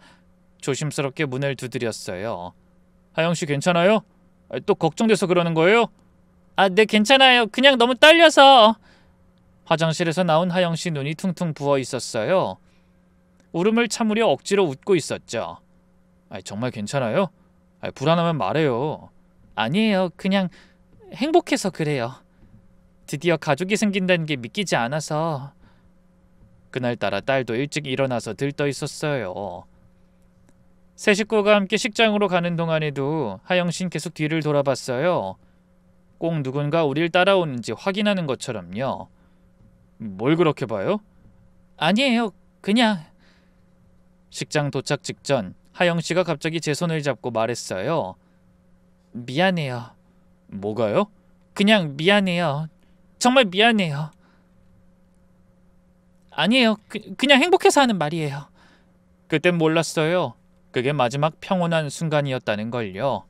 A: 조심스럽게 문을 두드렸어요. 하영씨 괜찮아요? 또 걱정돼서 그러는 거예요? 네 괜찮아요. 그냥 너무 떨려서. 화장실에서 나온 하영씨 눈이 퉁퉁 부어 있었어요. 울음을 참으려 억지로 웃고 있었죠. 정말 괜찮아요? 불안하면 말해요. 아니에요. 그냥 행복해서 그래요. 드디어 가족이 생긴다는 게 믿기지 않아서. 그날따라 딸도 일찍 일어나서 들떠 있었어요. 세 식구가 함께 식장으로 가는 동안에도 하영씨는 계속 뒤를 돌아봤어요. 꼭 누군가 우릴 따라오는지 확인하는 것처럼요. 뭘 그렇게 봐요? 아니에요. 그냥. 식장 도착 직전 하영씨가 갑자기 제 손을 잡고 말했어요. 미안해요. 뭐가요? 그냥 미안해요. 정말 미안해요. 아니에요. 그냥 행복해서 하는 말이에요. 그땐 몰랐어요. 그게 마지막 평온한 순간이었다는 걸요.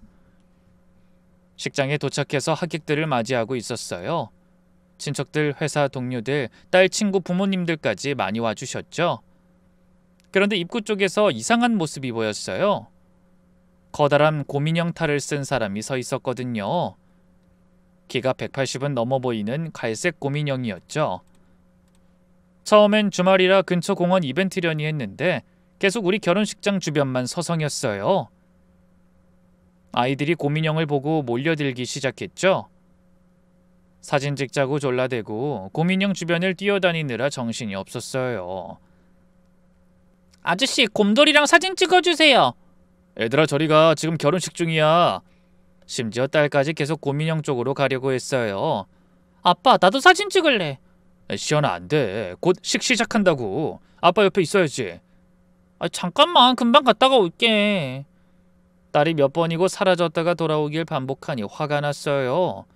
A: 식장에 도착해서 하객들을 맞이하고 있었어요. 친척들, 회사 동료들, 딸 친구 부모님들까지 많이 와주셨죠. 그런데 입구 쪽에서 이상한 모습이 보였어요. 커다란 곰인형 탈을 쓴 사람이 서 있었거든요. 키가 180은 넘어 보이는 갈색 곰인형이었죠. 처음엔 주말이라 근처 공원 이벤트려니 했는데 계속 우리 결혼식장 주변만 서성였어요. 아이들이 곰인형을 보고 몰려들기 시작했죠. 사진 찍자고 졸라대고 곰인형 주변을 뛰어다니느라 정신이 없었어요. 아저씨, 곰돌이랑 사진 찍어주세요. 얘들아 저리 가. 지금 결혼식 중이야. 심지어 딸까지 계속 곰인형 쪽으로 가려고 했어요. 아빠, 나도 사진 찍을래. 시연아 안 돼. 곧 식 시작한다고. 아빠 옆에 있어야지. 잠깐만, 금방 갔다가 올게. 딸이 몇 번이고 사라졌다가 돌아오길 반복하니 화가 났어요.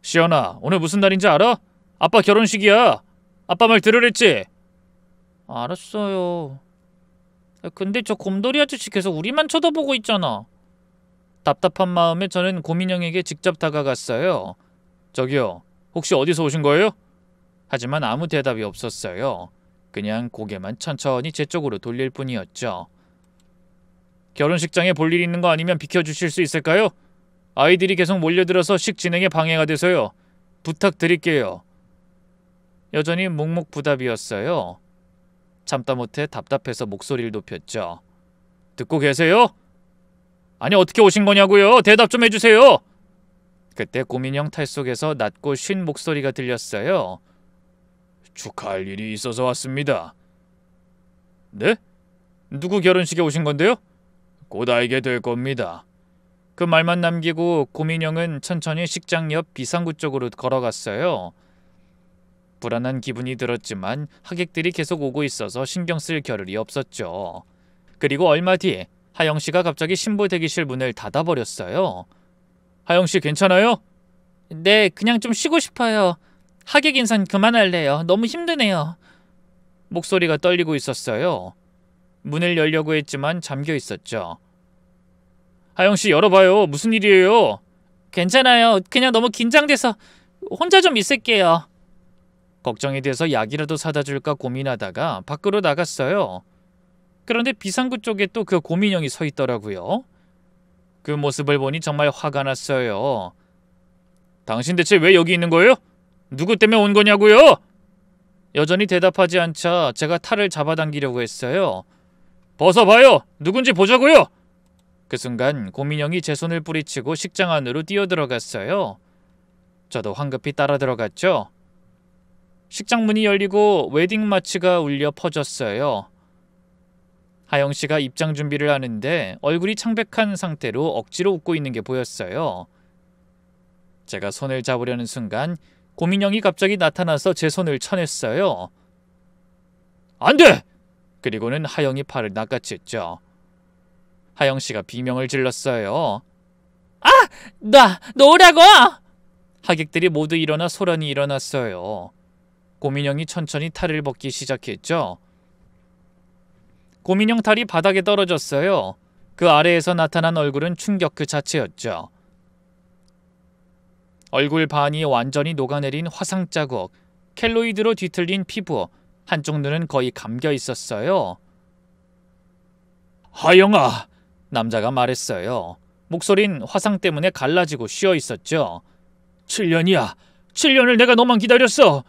A: 시연아, 오늘 무슨 날인지 알아? 아빠 결혼식이야. 아빠 말 들으랬지? 알았어요. 근데 저 곰돌이 아저씨 계속 우리만 쳐다보고 있잖아. 답답한 마음에 저는 곰인형에게 직접 다가갔어요. 저기요, 혹시 어디서 오신 거예요? 하지만 아무 대답이 없었어요. 그냥 고개만 천천히 제 쪽으로 돌릴 뿐이었죠. 결혼식장에 볼 일 있는 거 아니면 비켜주실 수 있을까요? 아이들이 계속 몰려들어서 식 진행에 방해가 돼서요. 부탁드릴게요. 여전히 묵묵부답이었어요. 참다 못해 답답해서 목소리를 높였죠. 듣고 계세요? 아니 어떻게 오신 거냐고요? 대답 좀 해주세요. 그때 곰인형 탈 속에서 낮고 쉰 목소리가 들렸어요. 축하할 일이 있어서 왔습니다. 네? 누구 결혼식에 오신 건데요? 곧 알게 될 겁니다. 그 말만 남기고 곰인형은 천천히 식장 옆 비상구 쪽으로 걸어갔어요. 불안한 기분이 들었지만 하객들이 계속 오고 있어서 신경 쓸 겨를이 없었죠. 그리고 얼마 뒤 하영씨가 갑자기 신부 대기실 문을 닫아버렸어요. 하영씨 괜찮아요? 네, 그냥 좀 쉬고 싶어요. 하객 인사는 그만할래요. 너무 힘드네요. 목소리가 떨리고 있었어요. 문을 열려고 했지만 잠겨 있었죠. 하영씨 열어봐요. 무슨 일이에요? 괜찮아요. 그냥 너무 긴장돼서 혼자 좀 있을게요. 걱정이 돼서 약이라도 사다 줄까 고민하다가 밖으로 나갔어요. 그런데 비상구 쪽에 또 그 곰인형이 서 있더라고요. 그 모습을 보니 정말 화가 났어요. 당신 대체 왜 여기 있는 거예요? 누구 때문에 온 거냐고요? 여전히 대답하지 않자 제가 탈을 잡아당기려고 했어요. 벗어봐요. 누군지 보자고요. 그 순간 고민영이 제 손을 뿌리치고 식장 안으로 뛰어들어갔어요. 저도 황급히 따라 들어갔죠. 식장 문이 열리고 웨딩 마치가 울려 퍼졌어요. 하영씨가 입장 준비를 하는데 얼굴이 창백한 상태로 억지로 웃고 있는 게 보였어요. 제가 손을 잡으려는 순간 고민영이 갑자기 나타나서 제 손을 쳐냈어요. 안 돼! 그리고는 하영이 팔을 낚아챘죠. 하영씨가 비명을 질렀어요. 아! 놓으라고! 하객들이 모두 일어나 소란이 일어났어요. 고민영이 천천히 탈을 벗기 시작했죠. 고민영 탈이 바닥에 떨어졌어요. 그 아래에서 나타난 얼굴은 충격 그 자체였죠. 얼굴 반이 완전히 녹아내린 화상 자국, 켈로이드로 뒤틀린 피부, 한쪽 눈은 거의 감겨 있었어요. 하영아, 남자가 말했어요. 목소린 화상 때문에 갈라지고 쉬어 있었죠. 7년이야. 7년을 내가 너만 기다렸어.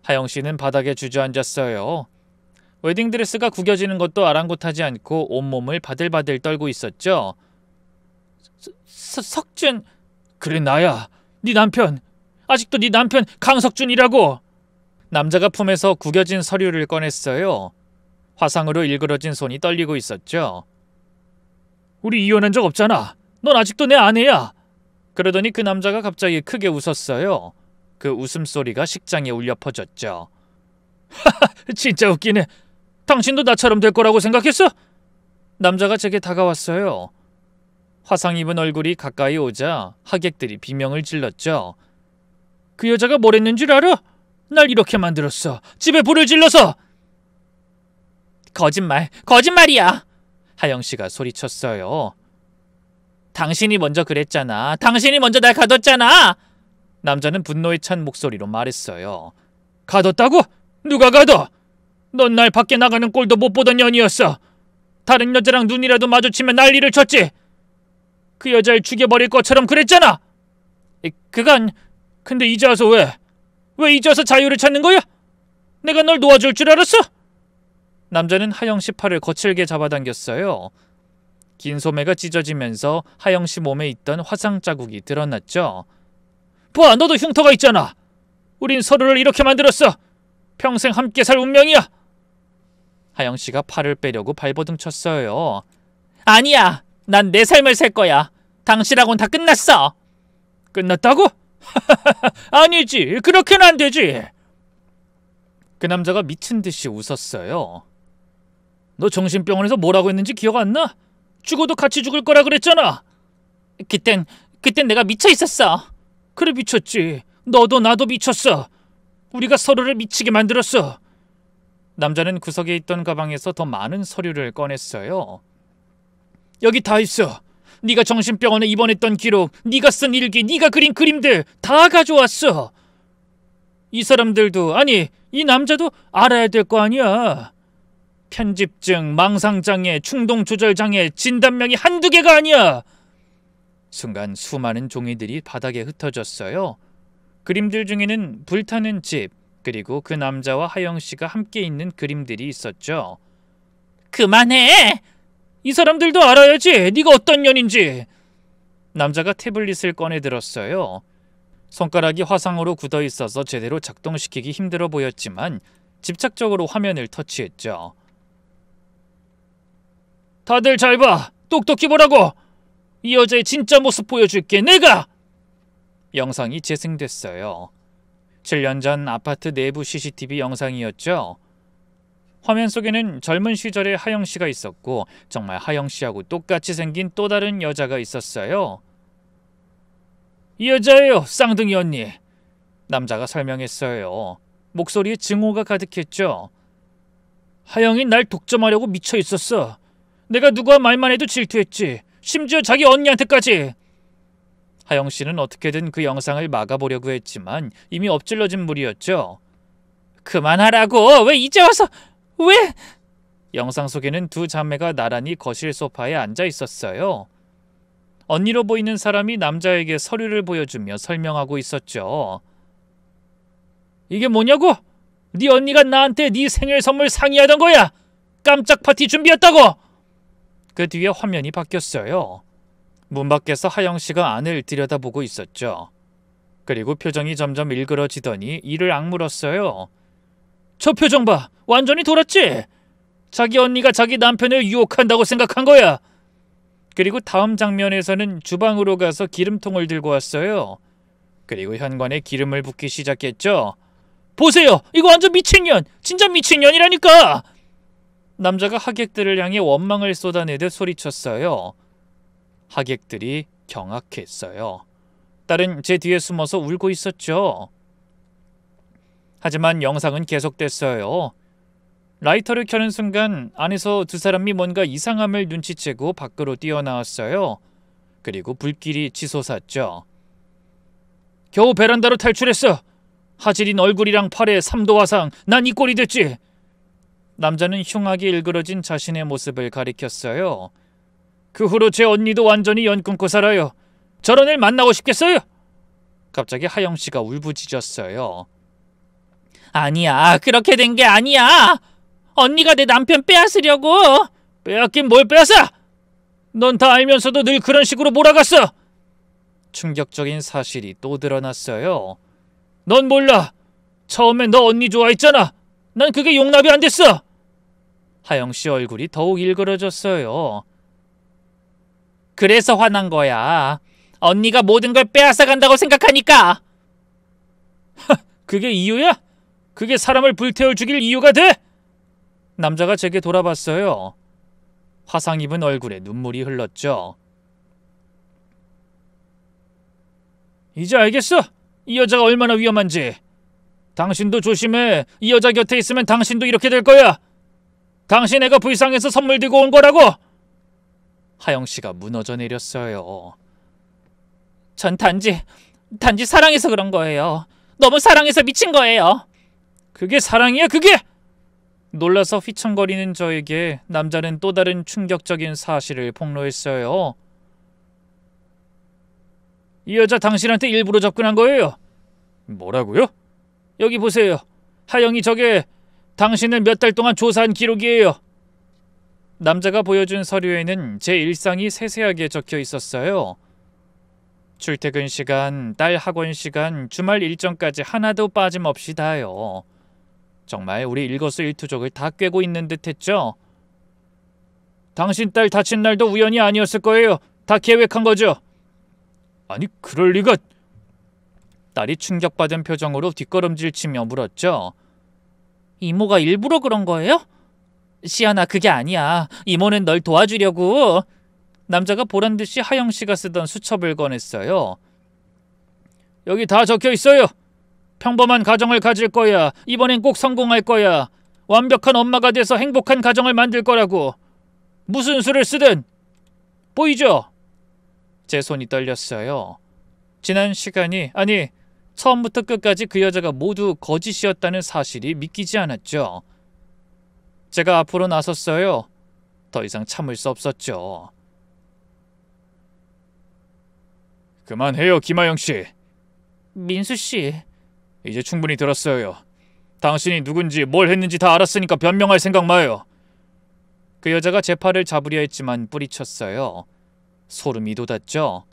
A: 하영씨는 바닥에 주저앉았어요. 웨딩드레스가 구겨지는 것도 아랑곳하지 않고 온몸을 바들바들 떨고 있었죠. 석준... 그래 나야. 네 남편. 아직도 네 남편 강석준이라고. 남자가 품에서 구겨진 서류를 꺼냈어요. 화상으로 일그러진 손이 떨리고 있었죠. 우리 이혼한 적 없잖아. 넌 아직도 내 아내야. 그러더니 그 남자가 갑자기 크게 웃었어요. 그 웃음소리가 식장에 울려 퍼졌죠. 하하, 진짜 웃기네. 당신도 나처럼 될 거라고 생각했어? 남자가 제게 다가왔어요. 화상 입은 얼굴이 가까이 오자 하객들이 비명을 질렀죠. 그 여자가 뭘 했는 줄 알아? 날 이렇게 만들었어. 집에 불을 질러서. 거짓말이야. 하영씨가 소리쳤어요. 당신이 먼저 그랬잖아. 당신이 먼저 날 가뒀잖아. 남자는 분노에 찬 목소리로 말했어요. 가뒀다고? 누가 가둬? 넌 날 밖에 나가는 꼴도 못 보던 년이었어. 다른 여자랑 눈이라도 마주치면 난리를 쳤지. 그 여자를 죽여버릴 것처럼 그랬잖아. 그건... 근데 이제 와서 왜 이제 와서 자유를 찾는 거야? 내가 널 놓아줄 줄 알았어? 남자는 하영씨 팔을 거칠게 잡아당겼어요. 긴 소매가 찢어지면서 하영씨 몸에 있던 화상 자국이 드러났죠. 봐, 너도 흉터가 있잖아. 우린 서로를 이렇게 만들었어. 평생 함께 살 운명이야. 하영씨가 팔을 빼려고 발버둥 쳤어요. 아니야. 난 내 삶을 살 거야. 당신하고는 다 끝났어. 끝났다고? 아니지. 그렇게는 안 되지. 그 남자가 미친 듯이 웃었어요. 너 정신병원에서 뭐라고 했는지 기억 안 나? 죽어도 같이 죽을 거라 그랬잖아. 그땐 내가 미쳐 있었어. 그래, 미쳤지. 너도 나도 미쳤어. 우리가 서로를 미치게 만들었어. 남자는 구석에 있던 가방에서 더 많은 서류를 꺼냈어요. 여기 다 있어. 네가 정신병원에 입원했던 기록, 네가 쓴 일기, 네가 그린 그림들 다 가져왔어. 이 사람들도, 아니 이 남자도 알아야 될 거 아니야. 편집증, 망상장애, 충동조절장애, 진단명이 한두 개가 아니야. 순간 수많은 종이들이 바닥에 흩어졌어요. 그림들 중에는 불타는 집, 그리고 그 남자와 하영씨가 함께 있는 그림들이 있었죠. 그만해! 이 사람들도 알아야지. 네가 어떤 년인지. 남자가 태블릿을 꺼내 들었어요. 손가락이 화상으로 굳어 있어서 제대로 작동시키기 힘들어 보였지만 집착적으로 화면을 터치했죠. 다들 잘 봐. 똑똑히 보라고. 이 여자의 진짜 모습 보여줄게. 내가. 영상이 재생됐어요. 7년 전 아파트 내부 CCTV 영상이었죠. 화면 속에는 젊은 시절의 하영씨가 있었고 정말 하영씨하고 똑같이 생긴 또 다른 여자가 있었어요. 이 여자예요, 쌍둥이 언니. 남자가 설명했어요. 목소리에 증오가 가득했죠. 하영이 날 독점하려고 미쳐 있었어. 내가 누가 말만 해도 질투했지. 심지어 자기 언니한테까지. 하영씨는 어떻게든 그 영상을 막아보려고 했지만 이미 엎질러진 물이었죠. 그만하라고. 왜 이제 와서... 왜? 영상 속에는 두 자매가 나란히 거실 소파에 앉아 있었어요. 언니로 보이는 사람이 남자에게 서류를 보여주며 설명하고 있었죠. 이게 뭐냐고? 네 언니가 나한테 네 생일 선물 상의하던 거야. 깜짝 파티 준비했다고. 그 뒤에 화면이 바뀌었어요. 문 밖에서 하영 씨가 안을 들여다보고 있었죠. 그리고 표정이 점점 일그러지더니 이를 악물었어요. 저 표정 봐. 완전히 돌았지? 자기 언니가 자기 남편을 유혹한다고 생각한 거야. 그리고 다음 장면에서는 주방으로 가서 기름통을 들고 왔어요. 그리고 현관에 기름을 붓기 시작했죠. 보세요. 이거 완전 미친년. 진짜 미친년이라니까. 남자가 하객들을 향해 원망을 쏟아내듯 소리쳤어요. 하객들이 경악했어요. 딸은 제 뒤에 숨어서 울고 있었죠. 하지만 영상은 계속됐어요. 라이터를 켜는 순간 안에서 두 사람이 뭔가 이상함을 눈치채고 밖으로 뛰어나왔어요. 그리고 불길이 치솟았죠. 겨우 베란다로 탈출했어. 하질인 얼굴이랑 팔에 3도 화상. 난 이 꼴이 됐지. 남자는 흉하게 일그러진 자신의 모습을 가리켰어요. 그 후로 제 언니도 완전히 연 끊고 살아요. 저런 애 만나고 싶겠어요? 갑자기 하영 씨가 울부짖었어요. 아니야. 그렇게 된 게 아니야. 언니가 내 남편 빼앗으려고. 빼앗긴 뭘 빼앗아? 넌 다 알면서도 늘 그런 식으로 몰아갔어. 충격적인 사실이 또 드러났어요. 넌 몰라. 처음엔 너 언니 좋아했잖아. 난 그게 용납이 안 됐어. 하영 씨 얼굴이 더욱 일그러졌어요. 그래서 화난 거야. 언니가 모든 걸 빼앗아 간다고 생각하니까. 그게 이유야? 그게 사람을 불태워 죽일 이유가 돼? 남자가 제게 돌아봤어요. 화상 입은 얼굴에 눈물이 흘렀죠. 이제 알겠어. 이 여자가 얼마나 위험한지. 당신도 조심해. 이 여자 곁에 있으면 당신도 이렇게 될 거야. 당신 애가 불쌍해서 선물 들고 온 거라고. 하영 씨가 무너져 내렸어요. 전 단지 사랑해서 그런 거예요. 너무 사랑해서 미친 거예요. 그게 사랑이야, 그게? 놀라서 휘청거리는 저에게 남자는 또 다른 충격적인 사실을 폭로했어요. 이 여자 당신한테 일부러 접근한 거예요. 뭐라고요? 여기 보세요. 하영이 저게 당신을 몇 달 동안 조사한 기록이에요. 남자가 보여준 서류에는 제 일상이 세세하게 적혀 있었어요. 출퇴근 시간, 딸 학원 시간, 주말 일정까지 하나도 빠짐없이 다요. 정말 우리 일거수일투족을 다 꿰고 있는 듯했죠. 당신 딸 다친 날도 우연이 아니었을 거예요. 다 계획한 거죠. 아니, 그럴 리가. 딸이 충격받은 표정으로 뒷걸음질치며 물었죠. 이모가 일부러 그런 거예요? 시연아, 그게 아니야. 이모는 널 도와주려고. 남자가 보란듯이 하영 씨가 쓰던 수첩을 꺼냈어요. 여기 다 적혀 있어요. 평범한 가정을 가질 거야. 이번엔 꼭 성공할 거야. 완벽한 엄마가 돼서 행복한 가정을 만들 거라고. 무슨 수를 쓰든. 보이죠? 제 손이 떨렸어요. 지난 시간이, 아니 처음부터 끝까지 그 여자가 모두 거짓이었다는 사실이 믿기지 않았죠. 제가 앞으로 나섰어요. 더 이상 참을 수 없었죠. 그만해요, 김하영 씨. 민수 씨. 이제 충분히 들었어요. 당신이 누군지 뭘 했는지 다 알았으니까 변명할 생각 마요. 그 여자가 제 팔을 잡으려 했지만 뿌리쳤어요. 소름이 돋았죠.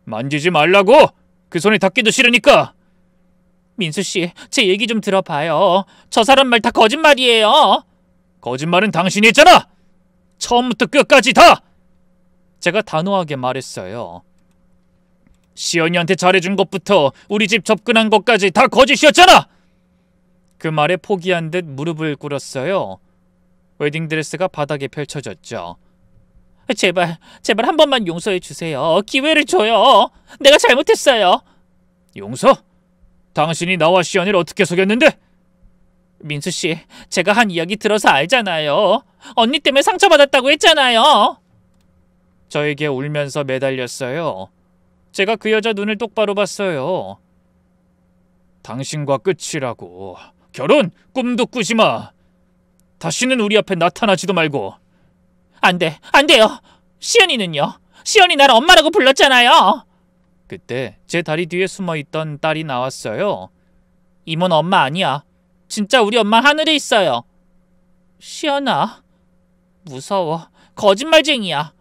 A: 만지지 말라고! 그 손에 닿기도 싫으니까! 민수 씨, 제 얘기 좀 들어봐요. 저 사람 말 다 거짓말이에요. 거짓말은 당신이 했잖아! 처음부터 끝까지 다! 제가 단호하게 말했어요. 시연이한테 잘해준 것부터 우리 집 접근한 것까지 다 거짓이었잖아! 그 말에 포기한 듯 무릎을 꿇었어요. 웨딩드레스가 바닥에 펼쳐졌죠. 제발 한 번만 용서해 주세요. 기회를 줘요. 내가 잘못했어요. 용서? 당신이 나와 시연이를 어떻게 속였는데? 민수 씨, 제가 한 이야기 들어서 알잖아요. 언니 때문에 상처받았다고 했잖아요. 저에게 울면서 매달렸어요. 제가 그 여자 눈을 똑바로 봤어요. 당신과 끝이라고. 결혼 꿈도 꾸지 마. 다시는 우리 앞에 나타나지도 말고. 안 돼요. 시연이는요? 시연이 날 엄마라고 불렀잖아요. 그때 제 다리 뒤에 숨어있던 딸이 나왔어요. 이모는 엄마 아니야. 진짜 우리 엄마 하늘에 있어요. 시연아, 무서워. 거짓말쟁이야.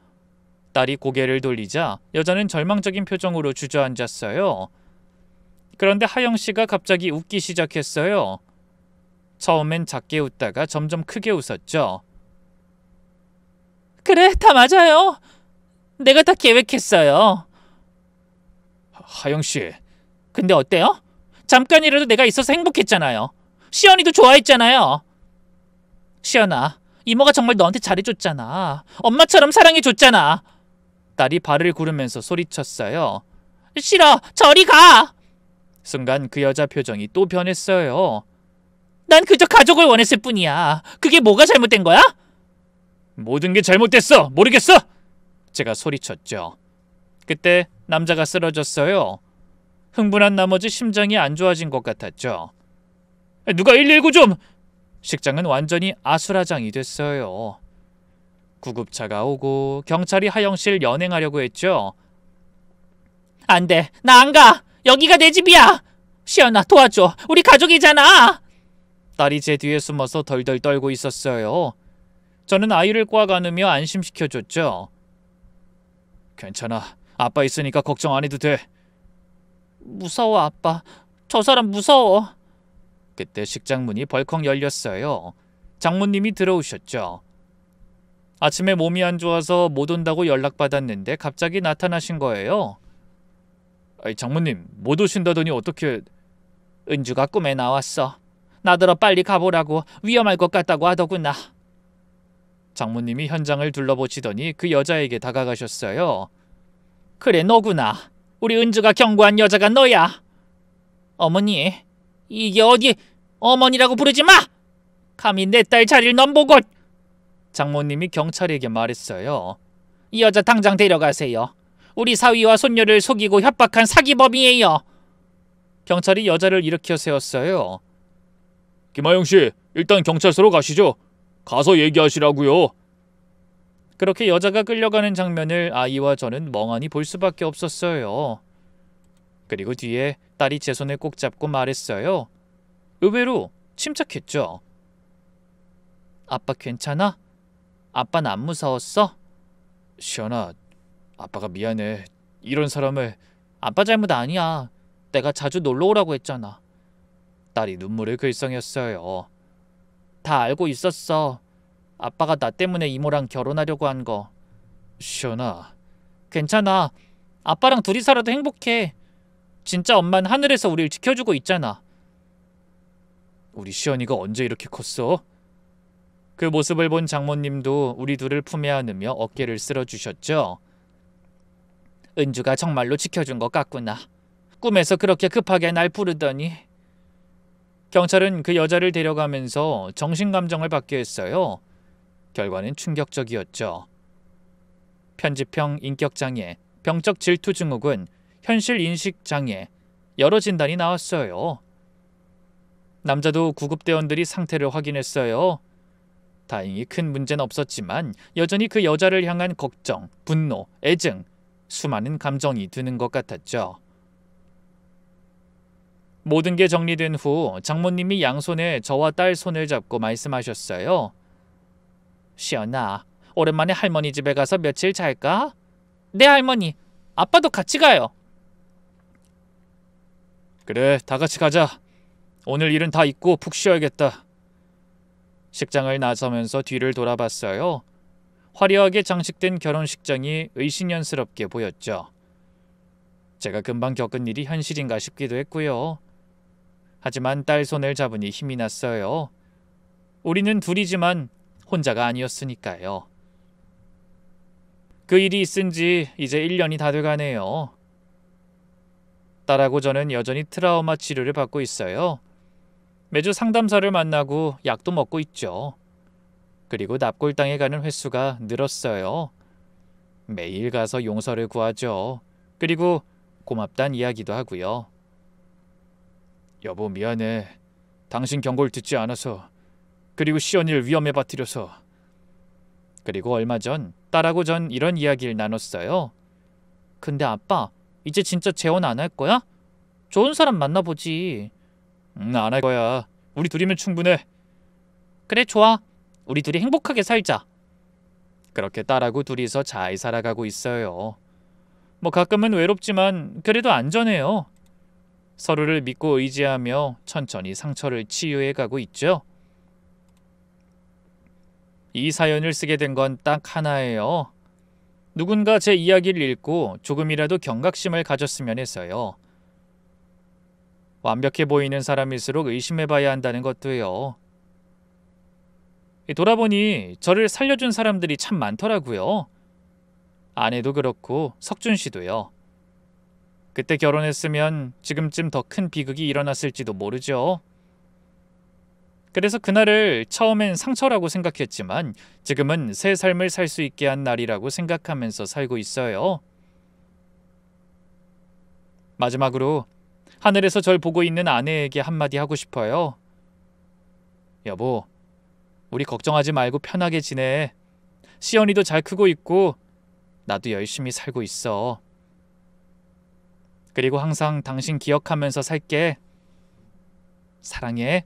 A: 딸이 고개를 돌리자 여자는 절망적인 표정으로 주저앉았어요. 그런데 하영 씨가 갑자기 웃기 시작했어요. 처음엔 작게 웃다가 점점 크게 웃었죠. 그래, 다 맞아요. 내가 다 계획했어요. 하영 씨, 근데 어때요? 잠깐이라도 내가 있어서 행복했잖아요. 시연이도 좋아했잖아요. 시연아, 이모가 정말 너한테 잘해줬잖아. 엄마처럼 사랑해줬잖아. 딸이 발을 구르면서 소리쳤어요. 싫어, 저리 가! 순간 그 여자 표정이 또 변했어요. 난 그저 가족을 원했을 뿐이야. 그게 뭐가 잘못된 거야? 모든 게 잘못됐어. 모르겠어? 제가 소리쳤죠. 그때 남자가 쓰러졌어요. 흥분한 나머지 심장이 안 좋아진 것 같았죠. 누가 119 좀! 식장은 완전히 아수라장이 됐어요. 구급차가 오고 경찰이 하영 씨를 연행하려고 했죠. 안 돼, 나 안 가! 여기가 내 집이야! 시연아, 도와줘! 우리 가족이잖아! 딸이 제 뒤에 숨어서 덜덜 떨고 있었어요. 저는 아이를 꽉 안으며 안심시켜줬죠. 괜찮아. 아빠 있으니까 걱정 안 해도 돼. 무서워, 아빠. 저 사람 무서워. 그때 식장 문이 벌컥 열렸어요. 장모님이 들어오셨죠. 아침에 몸이 안 좋아서 못 온다고 연락받았는데 갑자기 나타나신 거예요. 장모님, 못 오신다더니 어떻게... 은주가 꿈에 나왔어. 나더러 빨리 가보라고, 위험할 것 같다고 하더구나. 장모님이 현장을 둘러보시더니 그 여자에게 다가가셨어요. 그래, 너구나. 우리 은주가 경고한 여자가 너야. 어머니, 이게 어디... 어머니라고 부르지 마! 감히 내 딸 자리를 넘보고... 장모님이 경찰에게 말했어요. 이 여자 당장 데려가세요. 우리 사위와 손녀를 속이고 협박한 사기범이에요. 경찰이 여자를 일으켜 세웠어요. 김하영 씨, 일단 경찰서로 가시죠. 가서 얘기하시라고요. 그렇게 여자가 끌려가는 장면을 아이와 저는 멍하니 볼 수밖에 없었어요. 그리고 뒤에 딸이 제 손을 꼭 잡고 말했어요. 의외로 침착했죠. 아빠 괜찮아? 아빠는 안 무서웠어? 시연아, 아빠가 미안해. 이런 사람을... 아빠 잘못 아니야. 내가 자주 놀러 오라고 했잖아. 딸이 눈물을 글썽였어요. 다 알고 있었어. 아빠가 나 때문에 이모랑 결혼하려고 한 거. 시연아, 괜찮아. 아빠랑 둘이 살아도 행복해. 진짜 엄마는 하늘에서 우리를 지켜주고 있잖아. 우리 시연이가 언제 이렇게 컸어? 그 모습을 본 장모님도 우리 둘을 품에 안으며 어깨를 쓸어주셨죠. 은주가 정말로 지켜준 것 같구나. 꿈에서 그렇게 급하게 날 부르더니. 경찰은 그 여자를 데려가면서 정신감정을 받게 했어요. 결과는 충격적이었죠. 편집형 인격장애, 병적 질투증후군, 현실인식장애, 여러 진단이 나왔어요. 남자도 구급대원들이 상태를 확인했어요. 다행히 큰 문제는 없었지만 여전히 그 여자를 향한 걱정, 분노, 애증, 수많은 감정이 드는 것 같았죠. 모든 게 정리된 후 장모님이 양손에 저와 딸 손을 잡고 말씀하셨어요. 시연아, 오랜만에 할머니 집에 가서 며칠 잘까? 네, 할머니. 아빠도 같이 가요. 그래, 다 같이 가자. 오늘 일은 다 잊고 푹 쉬어야겠다. 식장을 나서면서 뒤를 돌아봤어요. 화려하게 장식된 결혼식장이 의심연스럽게 보였죠. 제가 금방 겪은 일이 현실인가 싶기도 했고요. 하지만 딸 손을 잡으니 힘이 났어요. 우리는 둘이지만 혼자가 아니었으니까요. 그 일이 있은 지 이제 1년이 다 돼가네요. 딸하고 저는 여전히 트라우마 치료를 받고 있어요. 매주 상담사를 만나고 약도 먹고 있죠. 그리고 납골당에 가는 횟수가 늘었어요. 매일 가서 용서를 구하죠. 그리고 고맙단 이야기도 하고요. 여보, 미안해. 당신 경고를 듣지 않아서. 그리고 시연이를 위험에 빠뜨려서. 그리고 얼마 전 딸하고 전 이런 이야기를 나눴어요. 근데 아빠, 이제 진짜 재혼 안 할 거야? 좋은 사람 만나보지. 안 할 거야. 우리 둘이면 충분해. 그래, 좋아. 우리 둘이 행복하게 살자. 그렇게 딸하고 둘이서 잘 살아가고 있어요. 뭐 가끔은 외롭지만 그래도 안전해요. 서로를 믿고 의지하며 천천히 상처를 치유해가고 있죠. 이 사연을 쓰게 된 건 딱 하나예요. 누군가 제 이야기를 읽고 조금이라도 경각심을 가졌으면 해서요. 완벽해 보이는 사람일수록 의심해봐야 한다는 것도요. 돌아보니 저를 살려준 사람들이 참 많더라고요. 아내도 그렇고 석준 씨도요. 그때 결혼했으면 지금쯤 더 큰 비극이 일어났을지도 모르죠. 그래서 그날을 처음엔 상처라고 생각했지만 지금은 새 삶을 살 수 있게 한 날이라고 생각하면서 살고 있어요. 마지막으로 하늘에서 절 보고 있는 아내에게 한마디 하고 싶어요. 여보, 우리 걱정하지 말고 편하게 지내. 시연이도 잘 크고 있고 나도 열심히 살고 있어. 그리고 항상 당신 기억하면서 살게. 사랑해.